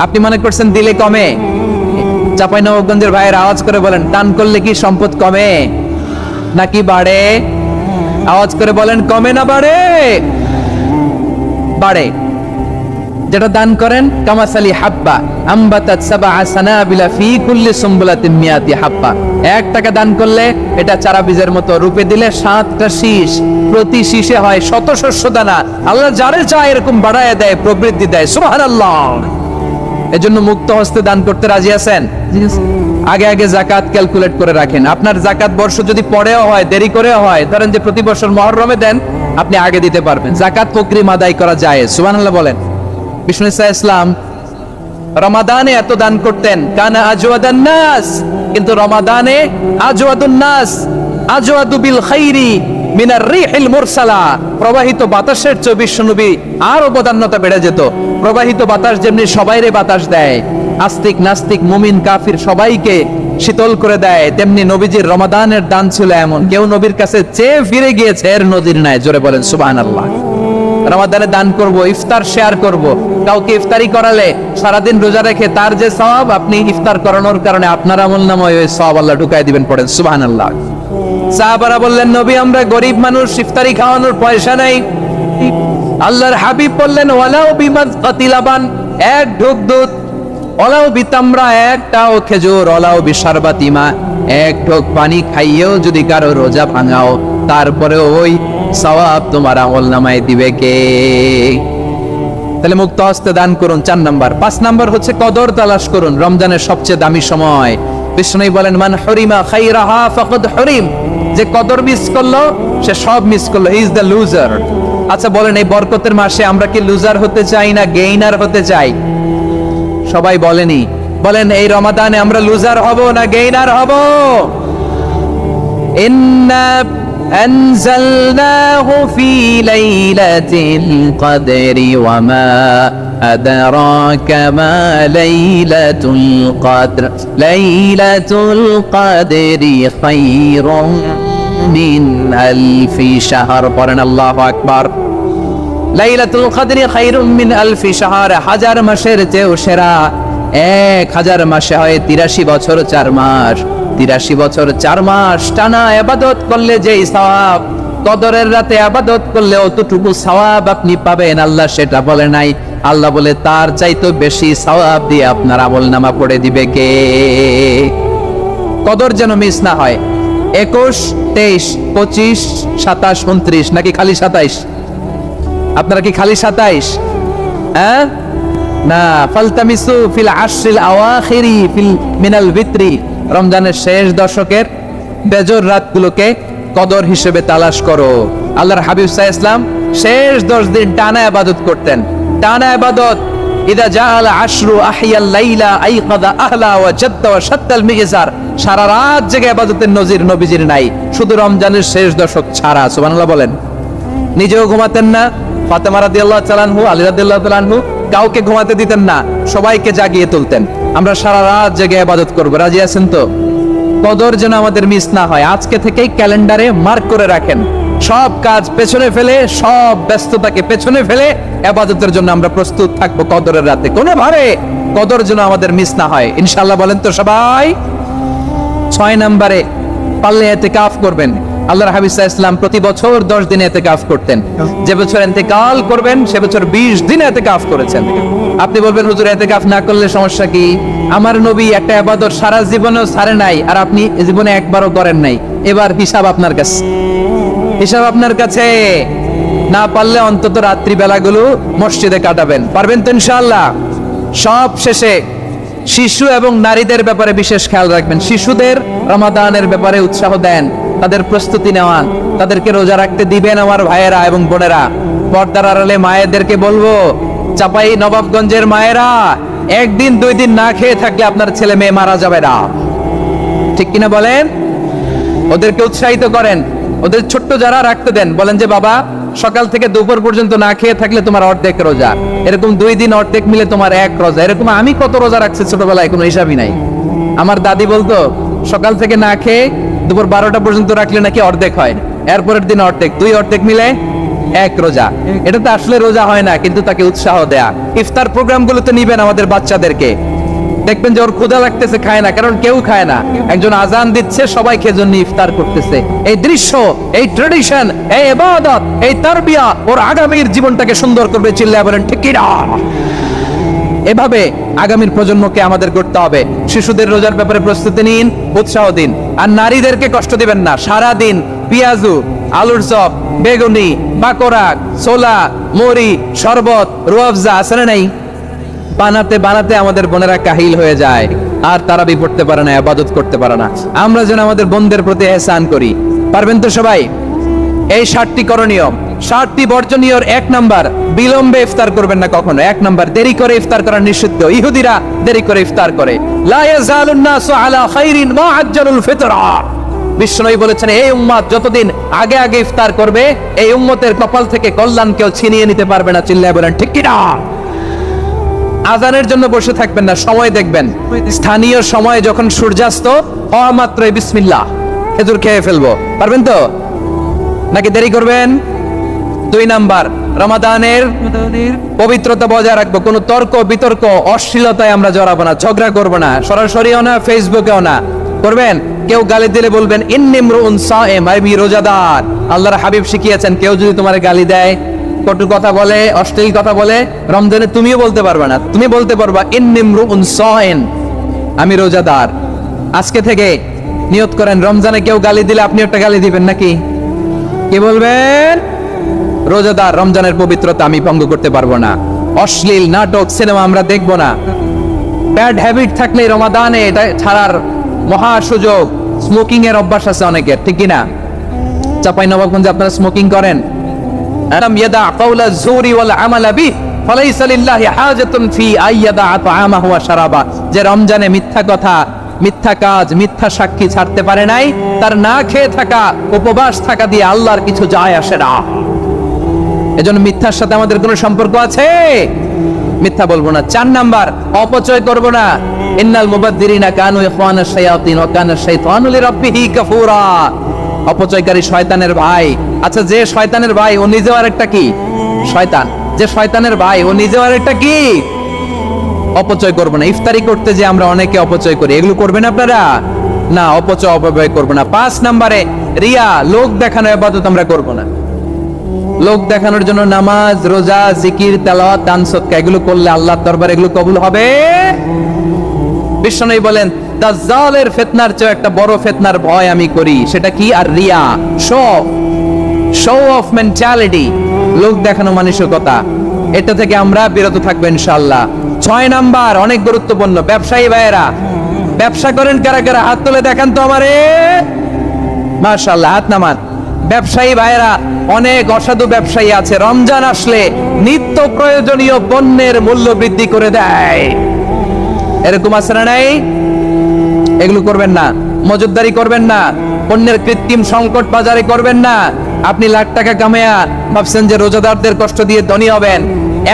আপনি মনে করছেন দিলে কমে? চাঁপাইনবাবগঞ্জের ভাইয়ের আওয়াজ করে বলেন, দান করলে কি সম্পদ কমে নাকি বাড়ে? আওয়াজ করে বলেন, কমে না বাড়ে? বাড়ে। যেটা দান করেন, কামাসালি হাব্বা আম্বাতাত সাবআ সানাবিলা ফি কুল্লি সুমবুলাতিন মিয়াতি হাব্বা। 1 টাকা দান করলে এটা চারা বীজের মতো, রূপে দিলে 7টা শীষ, প্রতি শীষে হয় 100 শস্য দানা। আল্লাহ যারে চায় এরকম বাড়ায় দেয়, প্রবৃদ্ধি দেয়। সুবহানাল্লাহ। এজন্য মুক্ত হস্তে দান করতে রাজি আছেন? আগে আগে যাকাত ক্যালকুলেট করে রাখেন। আপনার যাকাত বর্ষ যদি পরেও হয়, দেরি করেও হয়, ধরেন যে প্রতি বছর মুহররমে দেন, আপনি আগে দিতে পারবেন। যাকাত অগ্রিম আদায় করা যায়। সুবহানাল্লাহ বলেন। বিষ্ণু ইসলাম রমাদানে এত দান করতেন, কানা আজওয়াদান নাস, কিন্তু রমাদানে আজওয়াদুন নাস আজওয়াদু বিল খাইরি মিনার রিহিল মুরসালা। প্রবাহিত বাতাসের চেয়ে বিশ্বনবী আরো বদান্যতা বেড়ে যেত। প্রবাহিত বাতাস যেমনি সবাইরে বাতাস দেয়, আস্তিক নাস্তিক মুমিন কাফির সবাইকে শীতল করে দেয়, তেমনি নবীজির রমাদানের দান ছিল এমন, কেউ নবীর কাছে চেয়ে ফিরে গিয়েছে এর নদীর নাই। জোরে বলেন সুবহানাল্লাহ। রমাদানে দান করব, ইফতার শেয়ার করব। কাউকে ইফতারি করালে সারাদিন রোজা রেখে তার যে সওয়াব, আপনি ইফতার করানোর কারণে আপনার আমলনামায় ওই সওয়াব আল্লাহ ঢুকায় দিবেন। পড়েন সুবহানাল্লাহ। সাহাবারা বললেন, নবী আমরা গরিব মানুষ, ইফতারি খাওয়ানোর পয়সা নাই। আল্লাহর হাবিব বললেন, ওয়ালাউ বিমাজকাতি লাবান, 1 ঢোক দুধ, ওয়ালাউ বিতামরা, 1টাও খেজুর, ওয়ালাউ বিশারবাতি মা, 1 ঢোক পানি খাইয়েও যদি কারো রোজা ভাঙাও, তারপরে ওই সওয়াব তোমার আমলনামায় দিবে কে? তাহলে মুক্ত হস্তে দান করুন 4 নাম্বার। 5 নাম্বার হচ্ছে কদর তালাশ করুন, রমজানের সবচেয়ে দামি সময়। বিষ্ণু বলেন, মান হুরিমা খাইরাহা ফাকাদ হুরিম, যে কদর মিস করলো সে সব মিস করলো, হি ইজ দ্য লুজার। আচ্ছা বলেন, এই বরকতের মাসে আমরা কি লুজার হতে চাই না গেইনার হতে চাই? সবাই বলেনি, বলেন এই রমাদানে আমরা লুজার হব না গেইনার হব? ইন্না আনজালনাহু ফি লাইলাতিল কদরি ওয়া মা আদরাকা মা লাইলাতুল কদর লাইলাতুল কদরি খায়রুম মিন আলফি শাহর। পড়েন আল্লাহু আকবার। লাইলাতুল কদরি খায়রুম মিন আলফি শাহর, হাজার মাসের চেয়েও সেরা। 1000 মাসে হয় 83 বছর 4 মাস। 83 বছর 4 মাস টানা ইবাদত করলে যেই সওয়াব, কদরের রাতে ইবাদত করলে অতটুকু সওয়াব আপনি পাবেন, আল্লাহ সেটা বলে নাই। আল্লাহ বলে তার চাইতে বেশি সওয়াব দিয়ে আপনার আমলনামা পড়ে দিবে কে? কদর যেন মিস না হয়। 21, 23, 25, 27, 29 নাকি খালি 27? আপনারা কি খালি 27? হ্যাঁ না, ফালতামিসু ফিল আশরিল আওয়াখিরি ফিল মিনাল ভিতরি, রমজানের শেষ দশকের বেজর রাতগুলোকে কদর হিসেবে তালাশ করো। আল্লাহর হাবিব সাল্লাল্লাহু আলাইহি ওয়াসাল্লাম শেষ 10 দিন টানা ইবাদত করতেন, টানা ইবাদত। ইদা জাআল আশরু আহিয়াল লাইলা আইকাদা আহলা ওয়া জাদ্দা ওয়া শাত্তাল মিগজার, সারা রাত জেগে ইবাদতের নজির নবীজির নাই, শুধু রমজানের শেষ দশক ছাড়া। সুবহানাল্লাহ বলেন। নিজেও ঘুমাতেন না, ফাতেমা রাদিয়াল্লাহু তাআলা আনহু, আলী রাদিয়াল্লাহু তাআলা আনহু কাউকে ঘুমাতে দিতেন না, সবাইকে জাগিয়ে তুলতেন। আমরা সারা রাত জেগে ইবাদত করব, রাজি আছেন তো? কদর যেন আমাদের মিস না হয়। আজকে থেকেই ক্যালেন্ডারে মার্ক করে রাখেন, সব কাজ পেছনে ফেলে, সব ব্যস্ততাকে পেছনে ফেলে ইবাদতের জন্য আমরা প্রস্তুত থাকবো কদরের রাতে। কোনো ভাবে কদর যেন আমাদের মিস না হয়, ইনশাআল্লাহ। বলেন তো সবাই। 6 নম্বরে পারলে ইতিকাফ করবেন। আল্লাহর হাবিব সাল্লাল্লাহু আলাইহি ওয়াসাল্লাম প্রতি বছর 10 দিন ইতিকাফ করতেন। যে বছর ইন্তেকাল করবেন সে বছর 20 দিন ইতিকাফ করেছেন। আপনি বলবেন হুজুর ইতিকাফ না করলে সমস্যা কি? আমার নবী একটা ইবাদত সারা জীবনেও ছাড়ে নাই, আর আপনি জীবনে একবারও করেন নাই। এবার হিসাব আপনার কাছে, হিসাব আপনার কাছে। না পারলে অন্তত রাত্রি বেলাগুলো মসজিদে কাটাবেন। পারবেন তো ইনশাআল্লাহ? সব শেষে শিশু এবং নারীদের ব্যাপারে বিশেষ খেয়াল রাখবেন। শিশুদের রমাদানের ব্যাপারে উৎসাহ দেন, তাদের প্রস্তুতি নেওয়ান, তাদেরকে রোজা রাখতে দিবেন আমার ভাইয়েরা এবং বোনেরা। পর্দার আড়ালে মায়েদেরকে বলবো, চাপাই নবাবগঞ্জের মায়েরা, 1 দিন 2 দিন না খেয়ে থাকলে আপনার ছেলে মেয়ে মারা যাবে না, ঠিক কিনা বলেন? ওদেরকে উৎসাহিত করেন, ওদের ছোট্ট যারা রাখতে দেন, বলেন যে বাবা সকাল থেকে দুপুর পর্যন্ত না খেয়ে থাকলে তোমার অর্ধেক রোজা, এরকম 2 দিন অর্ধেক মিলে তোমার 1 রোজা। এরকম আমি কত রোজা রাখছি ছোটবেলায়, কোনো হিসাবই নাই। আমার দাদি বলতো সকাল থেকে না খেয়ে দুপুর 12টা পর্যন্ত রাখলে নাকি অর্ধেক হয়, এরপরের দিন অর্ধেক, 2 অর্ধেক মিলে 1 রোজা। এটা তো আসলে রোজা হয় না, কিন্তু তাকে উৎসাহ দেয়া। ইফতার প্রোগ্রামগুলোতে নিবেন আমাদের বাচ্চাদেরকে, দেখবেন যে ওর ক্ষুধা লাগতেছে, খায় না, কারণ কেউ খায় না। একজন আজান দিচ্ছে, সবাই খেয়ে জন্য ইফতার করতেছে। এই দৃশ্য, এই ট্রেডিশন, এই ইবাদত, এই তারবিয়া ওর আগামীর জীবনটাকে সুন্দর করবে। চিল্লায়া বলেন ঠিক কি না? এভাবে আগামীর প্রজন্মকে আমাদের করতে হবে। শিশুদের রোজার ব্যাপারে প্রস্তুতি নিন, উৎসাহ দিন। আর নারীদেরকে কষ্ট দিবেন না। সারা দিন পেঁয়াজু, আলুর চপ, বেগুনি, বাকরা, ছোলা, মুড়ি, শরবত, রুয়াফজা আছে না নাই? বানাতে বানাতে আমাদের বোনেরা কাহিল হয়ে যায়, আর তারাবি পড়তে পারে না, ইবাদত করতে পারে না। আমরা যেন আমাদের বোনদের প্রতি ইহসান করি। পারবেন তো সবাই? এই 7টি করণীয়, 7টি বর্জনীয়। 1 নাম্বার, বিলম্বে ইফতার করবেন না কখনো। 1 নাম্বার, দেরি করে ইফতার করা নিষিদ্ধ। ইহুদিরা দেরি করে ইফতার করে। লা ইয়াজালুন নাসু আলা খাইরিন মা আজ্জালুল ফিতরা। বিশ্বনবী বলেছেন, এই উম্মত যতদিন আগে আগে ইফতার করবে, এই উম্মতের কপাল থেকে কল্যাণ কেউ ছিনিয়ে নিতে পারবে না। চিল্লায় বলেন ঠিক কি না? আজানের জন্য বসে থাকবেন না, সময় দেখবেন। স্থানীয় সময় যখন সূর্যাস্ত হওয়া মাত্রই বিসমিল্লাহ, খেজুর খেয়ে ফেলবো। পারবেন তো নাকি দেরি করবেন? 2 নাম্বার, রমাদানের পবিত্রতা বজায় রাখবো। কোনো তর্ক বিতর্ক অশ্লীলতায় আমরা জড়াবো না, ঝগড়া করবো না, সরাসরিও না, ফেসবুকেও না। করবেন কেউ গালি দিলে বলবেন ইন্নিমরুন সায়েম, আমি রোজাদার। আল্লাহর হাবিব শিখিয়েছেন, কেউ যদি তোমার গালি দেয়, কটু কথা বলে, অশ্লীল কথা বলে, রমজানে তুমিও বলতে পারবে না। তুমি বলতে পারবা ইন্নিমরুন সায়েম, আমি রোজাদার। আজকে থেকে নিয়ত করেন, রমজানে কেউ গালি দিলে আপনি একটা গালি দিবেন নাকি? কি বলবেন? রোজাদার, রমজানের পবিত্রতা আমি ভঙ্গ করতে পারবো না। অশ্লীল নাটক, সিনেমা আমরা দেখবো না। ব্যাড হ্যাবিট থাকলে রমাদানে এটা ছাড়ার মহা সুযোগ। স্মোকিং এর অভ্যাস আছে অনেকের, ঠিক কিনা? চাঁপাইনবাবগঞ্জে আপনারা স্মোকিং করেন? আলাম ইয়াদা কাওলা যুরি ওয়াল আমালা বিহি ফালাইসা লিল্লাহি হাজাতুন ফি আইয়াদা তাআমাহু ওয়া শারাবা। যে রমজানে মিথ্যা কথা, মিথ্যা কাজ, মিথ্যা সাক্ষী ছাড়তে পারে নাই, তার না খেয়ে থাকা, উপবাস থাকা দিয়ে আল্লাহর কিছু যায় আসে না। এজন্য মিথ্যার সাথে আমাদের কোনো সম্পর্ক আছে? মিথ্যা বলবো না। 4 নাম্বার, অপচয় করব না। ইন্নাল মুবাদদিরিনা কানু ইখওয়ানাশ শায়াতিন ওয়া কানা শাইতানু লিরাব্বিহি কাফুরা। অপচয়কারী শয়তানের ভাই। আচ্ছা, যে শয়তানের ভাই ও নিজেও আরেকটা কি? শয়তান। যে শয়তানের ভাই ও নিজেও আরেকটা কি? অপচয় করব না। ইফতারি করতে যে আমরা অনেকে অপচয় করি, এগুলো করবেন আপনারা? না, অপচয় অপব্যয় করব না। 5 নম্বরে রিয়া, লোক দেখানো ইবাদত আমরা করব না। লোক দেখানোর জন্য নামাজ, রোজা, জিকির, তেলাওয়াত, দান সদকা এগুলো করলে আল্লাহর দরবারে এগুলো কবুল হবে? বিশ্বনবী বলেন, দাজ্জালের ফিতনার চেয়ে একটা বড় ফিতনার ভয় আমি করি, সেটা কি? আর রিয়া, শো অফ মেন্টালিটি, লোক দেখানো মানসিকতা। এটা থেকে আমরা বিরত থাকবো ইনশাআল্লাহ। 6 নাম্বার, অনেক গুরুত্বপূর্ণ। ব্যবসায়ী ভাইয়েরা, ব্যবসা করেন কারা কারা? হাত তুলে দেখান তো আমারে। মাশাআল্লাহ, হাত নামান। ব্যবসায়ী ভাইয়েরা, অনেক অসাধু ব্যবসায়ী আছে, রমজান আসলে নিত্য প্রয়োজনীয় পণ্যের মূল্য বৃদ্ধি করে দেয়। এরকম আছে না নাই? এগুলো করবেন না। মজুদদারি করবেন না। পণ্যের কৃত্রিম সংকট বাজারে করবেন না। আপনি লাখ টাকা কামায়া ভাবছেন যে রোজাদারদের কষ্ট দিয়ে ধনী হবেন।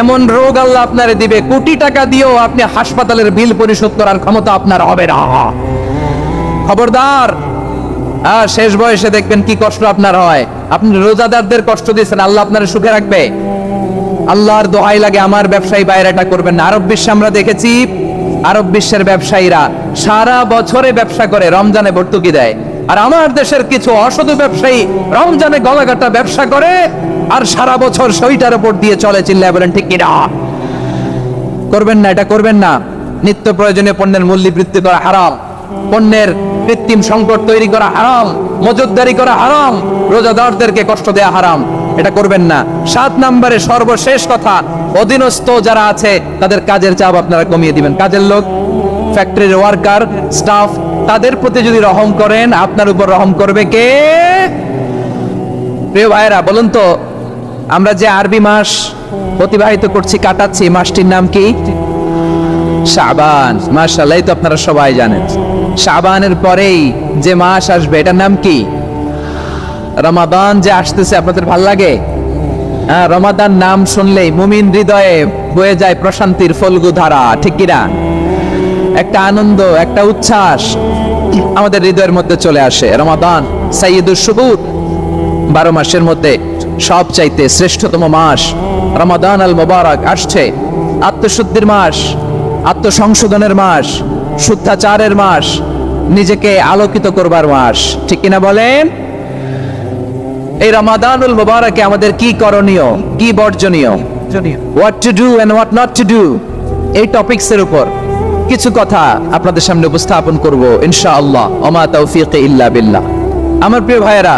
এমন রোগ আল্লাহ আপনারে দিবে, কোটি টাকা দিয়েও আপনি হাসপাতালের বিল পরিশোধ করার ক্ষমতা আপনার হবে না। খবরদার। শেষ বয়সে দেখবেন কি কষ্ট আপনার হয়। আপনি রোজাদারদের কষ্ট দিয়েছেন, আল্লাহ আপনার সুখে রাখবে? আল্লাহর দোহাই লাগে, আমার ব্যবসায়ী বাইরে এটা করবেন না। আরব বিশ্বে আমরা দেখেছি, আরব বিশ্বের ব্যবসায়ীরা সারা বছরে ব্যবসা করে, রমজানে ভর্তুকি দেয়। আর আমার দেশের কিছু অসাধু ব্যবসায়ী রমজানে গলাকাটা ব্যবসা করে আর সারা বছর সইটার উপর দিয়ে চলে। চিল্লায় বলেন ঠিক কিনা? করবেন না, এটা করবেন না। নিত্য প্রয়োজনীয় পণ্যের মূল্য বৃদ্ধি করা হারাম, পণ্যের কৃত্রিম সংকট তৈরি করা হারাম, মজুদদারি করা হারাম, রোজাদারদেরকে কষ্ট দেয়া হারাম। এটা করবেন না। 7 নম্বরে সর্বশেষ কথা, অধীনস্থ যারা আছে তাদের কাজের চাপ আপনারা কমিয়ে দিবেন। কাজের লোক, ফ্যাক্টরির ওয়ার্কার, স্টাফ, তাদের প্রতি যদি রহম করেন, আপনার উপর রহম করবে কে? প্রিয় ভাইয়েরা, বলুন তো, আমরা যে আরবি মাস অতিবাহিত করছি, কাটাচ্ছি, মাসটির নাম কি? শাবান। মাশাআল্লাহ, তো আপনারা সবাই জানেন। শাবানের পরেই যে মাস আসবে, এটার নাম কি? রমাদান। যে আসতেছে, আপনাদের ভাল লাগে? রমাদান নাম শুনলেই মুমিন হৃদয়ে বয়ে যায় প্রশান্তির ফল্গু ধারা, ঠিক কিনা? একটা আনন্দ, একটা উচ্ছ্বাস আমাদের হৃদয়ের মধ্যে চলে আসে। রমাদান সাইয়্যিদুশ শুহুর, 12 মাসের মধ্যে সবচাইতে শ্রেষ্ঠতম মাস রমাদান আল মুবারক আসছে। আত্মশুদ্ধির মাস, আত্মসংশোধনের মাস, শুদ্ধাচারের মাস, নিজেকে আলোকিত করবার মাস, ঠিক কিনা বলেন? এই রমাদানুল মুবারকে আমাদের কি করণীয়, কি বর্জনীয়, what to do and what not to do, এই টপিকসের উপর কিছু কথা আপনাদের সামনে উপস্থাপন করব ইনশাআল্লাহ। ওমা তাওফীকি ইল্লা বিল্লাহ। আমার প্রিয় ভাইয়েরা,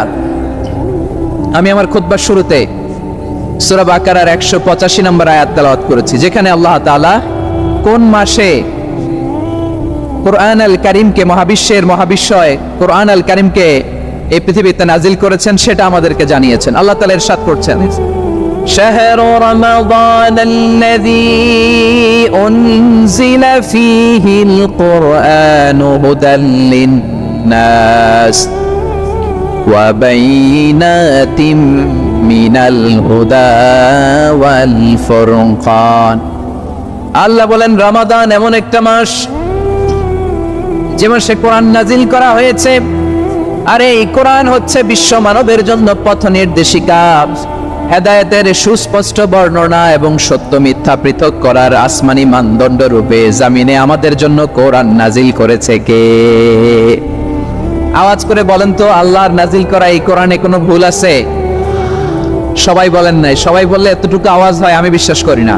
আমি আমার খুতবার শুরুতে সূরা বাকারার 185 নম্বর আয়াত তেলাওয়াত করেছি, যেখানে আল্লাহ তাআলা কোন মাসে কোরআন আল কারীমকে, মহাবিশ্বের মহাবিশ্বয় কোরআন আল কারীমকে এই পৃথিবীতে নাজিল করেছেন সেটা আমাদেরকে জানিয়েছেন। আল্লাহ তাআলা ইরশাদ করছেন, শাহরু রমাদানাল্লাযী উনজিলা ফীহিল কুরআনু হুদাল লিন-নাস ওয়া বাইনাতিম মিনাল হুদা ওয়াল ফুরকান। আল্লাহ বলেন, রমাদান এমন একটা মাস যে মাসে কোরআন নাজিল করা হয়েছে। আর এই কোরআন হচ্ছে বিশ্ব মানবের জন্য পথ নির্দেশিকা, হেদায়েতের সুস্পষ্ট বর্ণনা এবং সত্য মিথ্যা পৃথক করার আসমানি মানদণ্ড রূপে জামিনে আমাদের জন্য কোরআন নাজিল করেছে কে? আওয়াজ করে বলেন তো, আল্লাহর নাজিল করা এই কোরআনে কোনো ভুল আছে? সবাই বলেন নাই। সবাই বললে এতটুকু আওয়াজ হয় আমি বিশ্বাস করি না।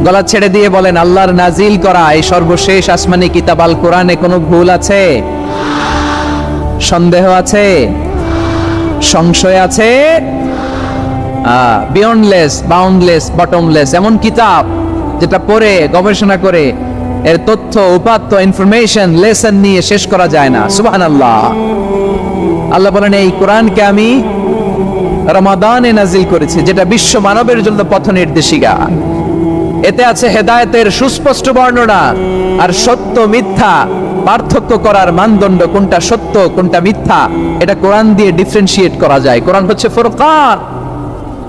গলা ছেড়ে দিয়ে বলেন, আল্লাহর নাজিল করা এই সর্বশেষ আসমানি কিতাব আল কোরআনে কোনো ভুল আছে? সন্দেহ আছে? সংশয় আছে? বিয়ন্ডলেস, বাউন্ডলেস, বটমলেস, এমন কিতাব যেটা পড়ে গবেষণা করে এর তথ্য, উপাত্ত, ইনফরমেশন, লেসন নিয়ে শেষ করা যায় না। সুবহানাল্লাহ। আল্লাহ বলেন, এই কোরআনকে আমি রমাদানে নাজিল করেছি, যেটা বিশ্ব মানবের জন্য পথ নির্দেশিকা। এতে আছে হেদায়েতের সুস্পষ্ট বর্ণনা আর সত্য মিথ্যা পার্থক্য করার মানদণ্ড, কোনটা সত্য কোনটা মিথ্যা, এটা কোরআন দিয়ে ডিফারেন্সিয়েট করা যায়। কোরআন হচ্ছে ফুরকান,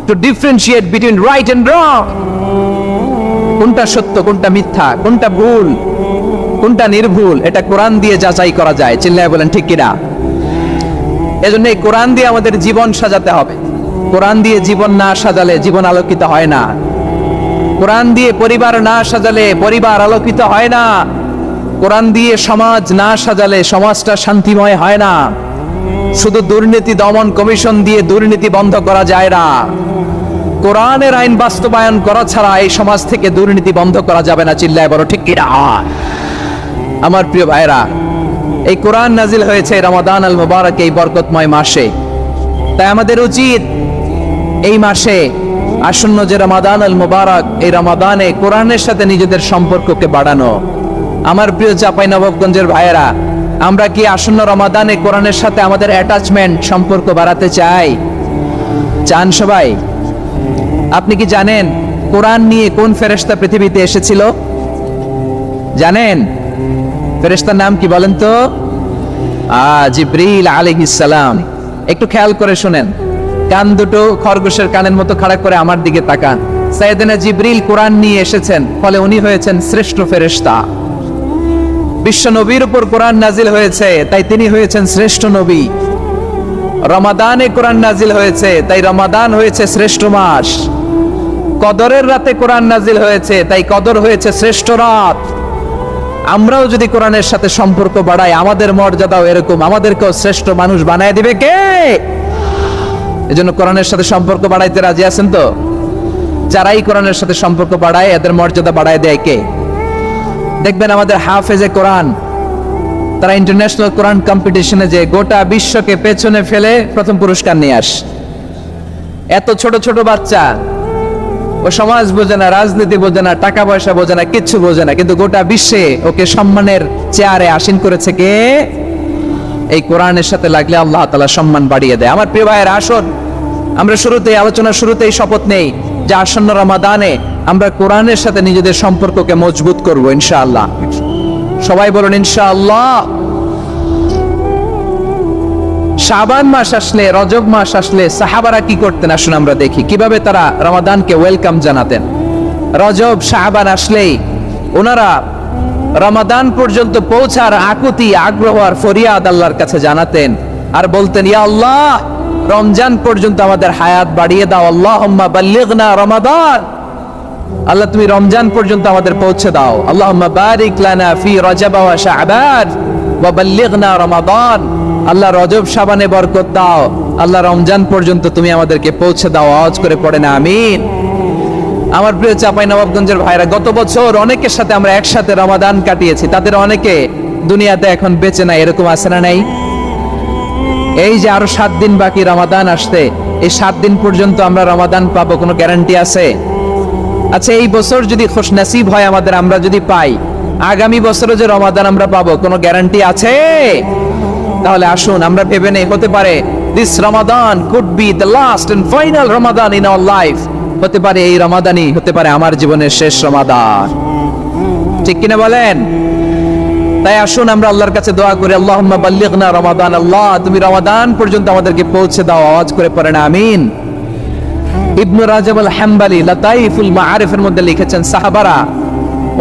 to differentiate between right and wrong. কোনটা সত্য কোনটা মিথ্যা, কোনটা ভুল কোনটা নির্ভুল, এটা কোরআন দিয়ে যাচাই করা যায়। চিল্লায় বলেন ঠিক কিনা? এজন্য এই কোরআন দিয়ে আমাদের জীবন সাজাতে হবে। কোরআন দিয়ে জীবন না সাজালে জীবন আলোকিত হয় না। কোরআন দিয়ে পরিবার না সাজালে পরিবার আলোকিত হয় না। কোরআন দিয়ে সমাজ না সাজালে সমাজটা শান্তিময় হয় না। শুধু দুর্নীতি দমন কমিশন দিয়ে দুর্নীতি বন্ধ করা যায় না। কোরআনের আইন বাস্তবায়ন করা ছাড়া এই সমাজ থেকে দুর্নীতি বন্ধ করা যাবে না। চিল্লায় বড় ঠিক কিনা? আমার প্রিয় ভাইরা, এই কোরআন নাজিল হয়েছে রমাদান আল মুবারক, এই বরকতময় মাসে। তাই আমাদের উচিত এই মাসে আসন্ন যে রমাদান আল মুবারক, এই রমাদানে কোরআনের সাথে নিজেদের সম্পর্ককে বাড়ানো। আমার প্রিয় চাঁপাইনবাবগঞ্জের ভাইয়েরা, আমরা কি আসন্ন রমাদানে কোরআনের সাথে আমাদের অ্যাটাচমেন্ট সম্পর্ক বাড়াতে চাই? চান সবাই? আপনি কি জানেন কোরআন নিয়ে কোন ফেরেশতা পৃথিবীতে এসেছিল? জানেন ফেরেশতার নাম কি বলেন তো? জিবরিল আলাইহিস সালাম। একটু খেয়াল করে শুনেন, কান দুটো খরগোশের কানের মতো খাড়া করে আমার দিকে তাকান। সাইয়েদনা জিবরিল কোরআন নিয়ে এসেছেন, ফলে উনি হয়েছেন শ্রেষ্ঠ ফেরেশতা। বিশ্ব নবীর উপর কোরআন নাজিল হয়েছে, তাই তিনি হয়েছেন শ্রেষ্ঠ নবী। রমাদানে কোরআন নাজিল হয়েছে, তাই রমাদান হয়েছে শ্রেষ্ঠ মাস। কদরের রাতে কোরআন নাজিল হয়েছে, তাই কদর হয়েছে শ্রেষ্ঠ রাত। আমরাও যদি কোরআনের সাথে সম্পর্ক বাড়াই, আমাদের মর্যাদাও এরকম, আমাদেরকেও শ্রেষ্ঠ মানুষ বানায় দিবে কে? এজন্য কোরআনের সাথে সম্পর্ক বাড়াইতে রাজি আছেন তো? যারাই কোরআনের সাথে সম্পর্ক বাড়ায় এদের মর্যাদা বাড়ায় দেয় কে? দেখবেন আমাদের হাফেজে কোরআন, তারা ইন্টারন্যাশনাল কোরআন কম্পিটিশনে যে গোটা বিশ্বকে পেছনে ফেলে প্রথম পুরস্কার নিয়ে আস। এত ছোট ছোট বাচ্চা, ও সমাজ বোঝে না, রাজনীতি বোঝে না, টাকা পয়সা বোঝে না, কিচ্ছু বোঝে না, কিন্তু গোটা বিশ্বে ওকে সম্মানের চেয়ারে আসীন করেছে কে? এই কোরআনের সাথে লাগলে আল্লাহ তাআলা সম্মান বাড়িয়ে দেয়। আমার প্রিয় ভাইয়ের, আসুন আমরা শুরুতেই আলোচনার শুরুতেই শপথ নেই যে আসন্ন রমাদানে আমরা কোরআনের সাথে নিজেদের সম্পর্ককে মজবুত করব ইনশাআল্লাহ। সবাই বলুন ইনশাআল্লাহ। শাবান মাস আসলে, রজব মাস আসলে সাহাবারা কি করতেন? আসুন আমরা দেখি কিভাবে তারা রমাদানকে ওয়েলকাম জানাতেন। রজব শাবান আসলেই ওনারা রমাদান পর্যন্ত পৌঁছার আকুতি, আগ্রহ আর ফরিয়াদ আল্লাহর কাছে জানাতেন আর বলতেন, ইয়া আল্লাহ, রমজান পর্যন্ত আমাদের হায়াত বাড়িয়ে দাও। আল্লাহুম্মা বাল্লিগনা রমাদান, আল্লাহ তুমি রমজান পর্যন্ত আমাদের পৌঁছে দাও। আল্লাহুম্মা বারিক লানা ফি রজব ওয়া শাবান ওয়া বাল্লিগনা রমাদান, আল্লাহ রজব শাবানে বরকত দাও, আল্লাহ রমজান পর্যন্ত তুমি আমাদেরকে পৌঁছে দাও। আওয়াজ করে পড়েন আমিন। আমার প্রিয় চাঁপাইনবাবগঞ্জের ভাইরা, গত বছর অনেকের সাথে আমরা একসাথে রমাদান কাটিয়েছি, তাদের অনেকে দুনিয়াতে এখন বেঁচে নাই, এরকম আছে না নাই? এই যে আরো 7 দিন বাকি রমাদান আসতে, এই 7 দিন পর্যন্ত আমরা রমাদান পাবো, কোনো গ্যারান্টি আছে? আচ্ছা, এই বছর যদি খুশনসিব হয় আমাদের, আমরা যদি পাই, আগামী বছরও যে রমাদান আমরা পাবো, কোনো গ্যারান্টি আছে? তাহলে আসুন আমরা ভেবে নেই, হতে পারে this Ramadan could be the last and final Ramadan in our life. হতে পারে এই রমাদানই হতে পারে আমার জীবনের শেষ রমাদান। ঠিক কিনা বলেন? তাই আসুন আমরা আল্লাহর কাছে দোয়া করি, আল্লাহুম্মা বাল্লিগনা রমাদান, আল্লাহ তুমি রমাদান পর্যন্ত আমাদেরকে পৌঁছে দাও। আওয়াজ করে পড়েন আমিন। ইবনু রাজব আল হাম্বলি লাতাইফুল মাআরিফের মধ্যে লিখেছেন, সাহাবারা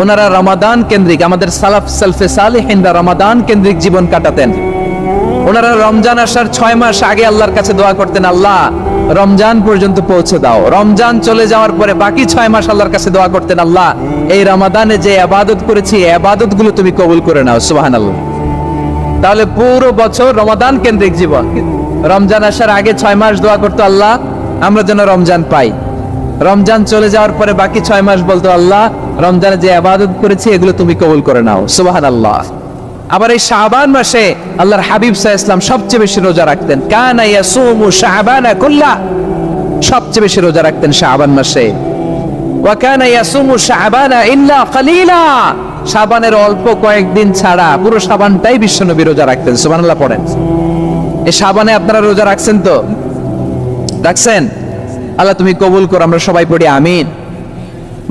ওনারা রমাদান কেন্দ্রিক, আমাদের সালাফ সালফে সালেহিনরা রমাদান কেন্দ্রিক জীবন কাটাতেন। ওনারা রমজান আসার 6 মাস আগে আল্লাহর কাছে দোয়া করতেন, আল্লাহ রমজান পর্যন্ত পৌঁছে দাও। রমজান চলে যাওয়ার পরে বাকি 6 মাস আল্লাহর কাছে দোয়া করতেন, আল্লাহ এই রমাদানে যে ইবাদত করেছি, এই ইবাদতগুলো তুমি কবুল করে নাও। সুবহানাল্লাহ। তাহলে পুরো বছর রমাদান কেন্দ্রিক জীবন। রমজান আসার আগে 6 মাস দোয়া করতো, আল্লাহ আমরা যেন রমজান পাই। রমজান চলে যাওয়ার পরে বাকি 6 মাস বলতো, আল্লাহ রমজানে যে ইবাদত করেছি এগুলো তুমি কবুল করে নাও। সুবহানাল্লাহ। আবার এই শাবান মাসে আল্লাহর হাবিব সাল্লাল্লাহু আলাইহি ওয়াসাল্লাম সবচেয়ে বেশি রোজা রাখতেন। কানা ইয়াসুমু শাবানা কুল্লা, সবচেয়ে বেশি রোজা রাখতেন শাবান মাসে। ওয়া কানা ইয়াসুমু শাবানা ইল্লা কালিলা, শাবানের অল্প কয়েকদিন ছাড়া পুরো শাবানটাই বিশ্বনবী রোজা রাখতেন। সুবহানাল্লাহ পড়েন। এই শাবানে আপনারা রোজা রাখছেন তো? রাখছেন? আল্লাহ তুমি কবুল করো। আমরা সবাই পড়ি আমিন।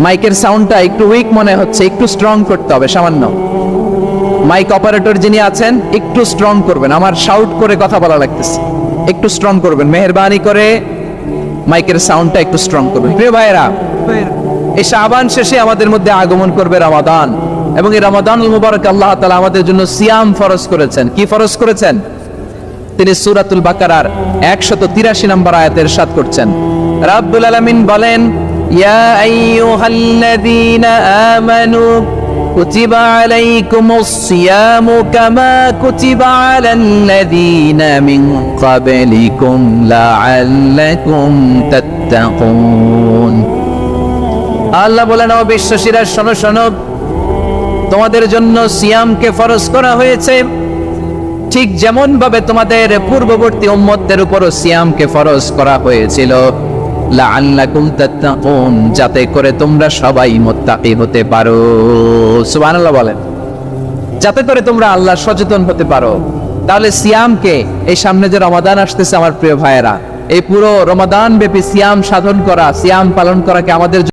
মাইকের সাউন্ডটা একটু উইক মনে হচ্ছে, একটু স্ট্রং করতে হবে সামান্য। মাইক অপারেটর যিনি আছেন একটু স্ট্রং করবেন, আমার শাউট করে কথা বলা লাগতেছে, একটু স্ট্রং করবেন মেহেরবানি করে, মাইকের সাউন্ডটা একটু স্ট্রং করবেন। প্রিয় ভাইয়েরা, এই শাবান শেষে আমাদের মধ্যে আগমন করবে রমাদান, এবং এই রমাদানুল মুবারক আল্লাহ তাআলা আমাদের জন্য সিয়াম ফরজ করেছেন। কি ফরজ করেছেন? তিনি সূরাতুল বাকারার 183 নম্বর আয়াতে ইরশাদ করছেন, রাব্বুল আলামিন বলেন, ইয়া আইয়ুহাল্লাযীনা আমানু কুতিবা আলাইকুমুস সিয়ামু কামা কুতিবা আলাল্লাযীনা মিন ক্বাবলিকুম লাআল্লাকুম তাত্তাকুন। আল্লাহ বলেন, ও বিশ্বাসীরা শোনো শোনো, তোমাদের জন্য সিয়ামকে ফরজ করা হয়েছে, ঠিক যেমন ভাবে তোমাদের পূর্ববর্তী উম্মতদের উপরও সিয়ামকে ফরজ করা হয়েছিল, লাআল্লাকুম তাত্তাকুন, যাতে করে তোমরা সবাই মুত্তাকি হতে পারো। সুবহানাল্লাহ বলেন, যাতে করে তোমরা আল্লাহ সচেতন হতে পারো। তাহলে সিয়ামকে, এই সামনে যে রমাদান আসতেছে আমার প্রিয় ভাইয়েরা, এই পুরো রমাদান ব্যাপী সিয়াম সাধন করা, সিয়াম পালন করাকে আমাদের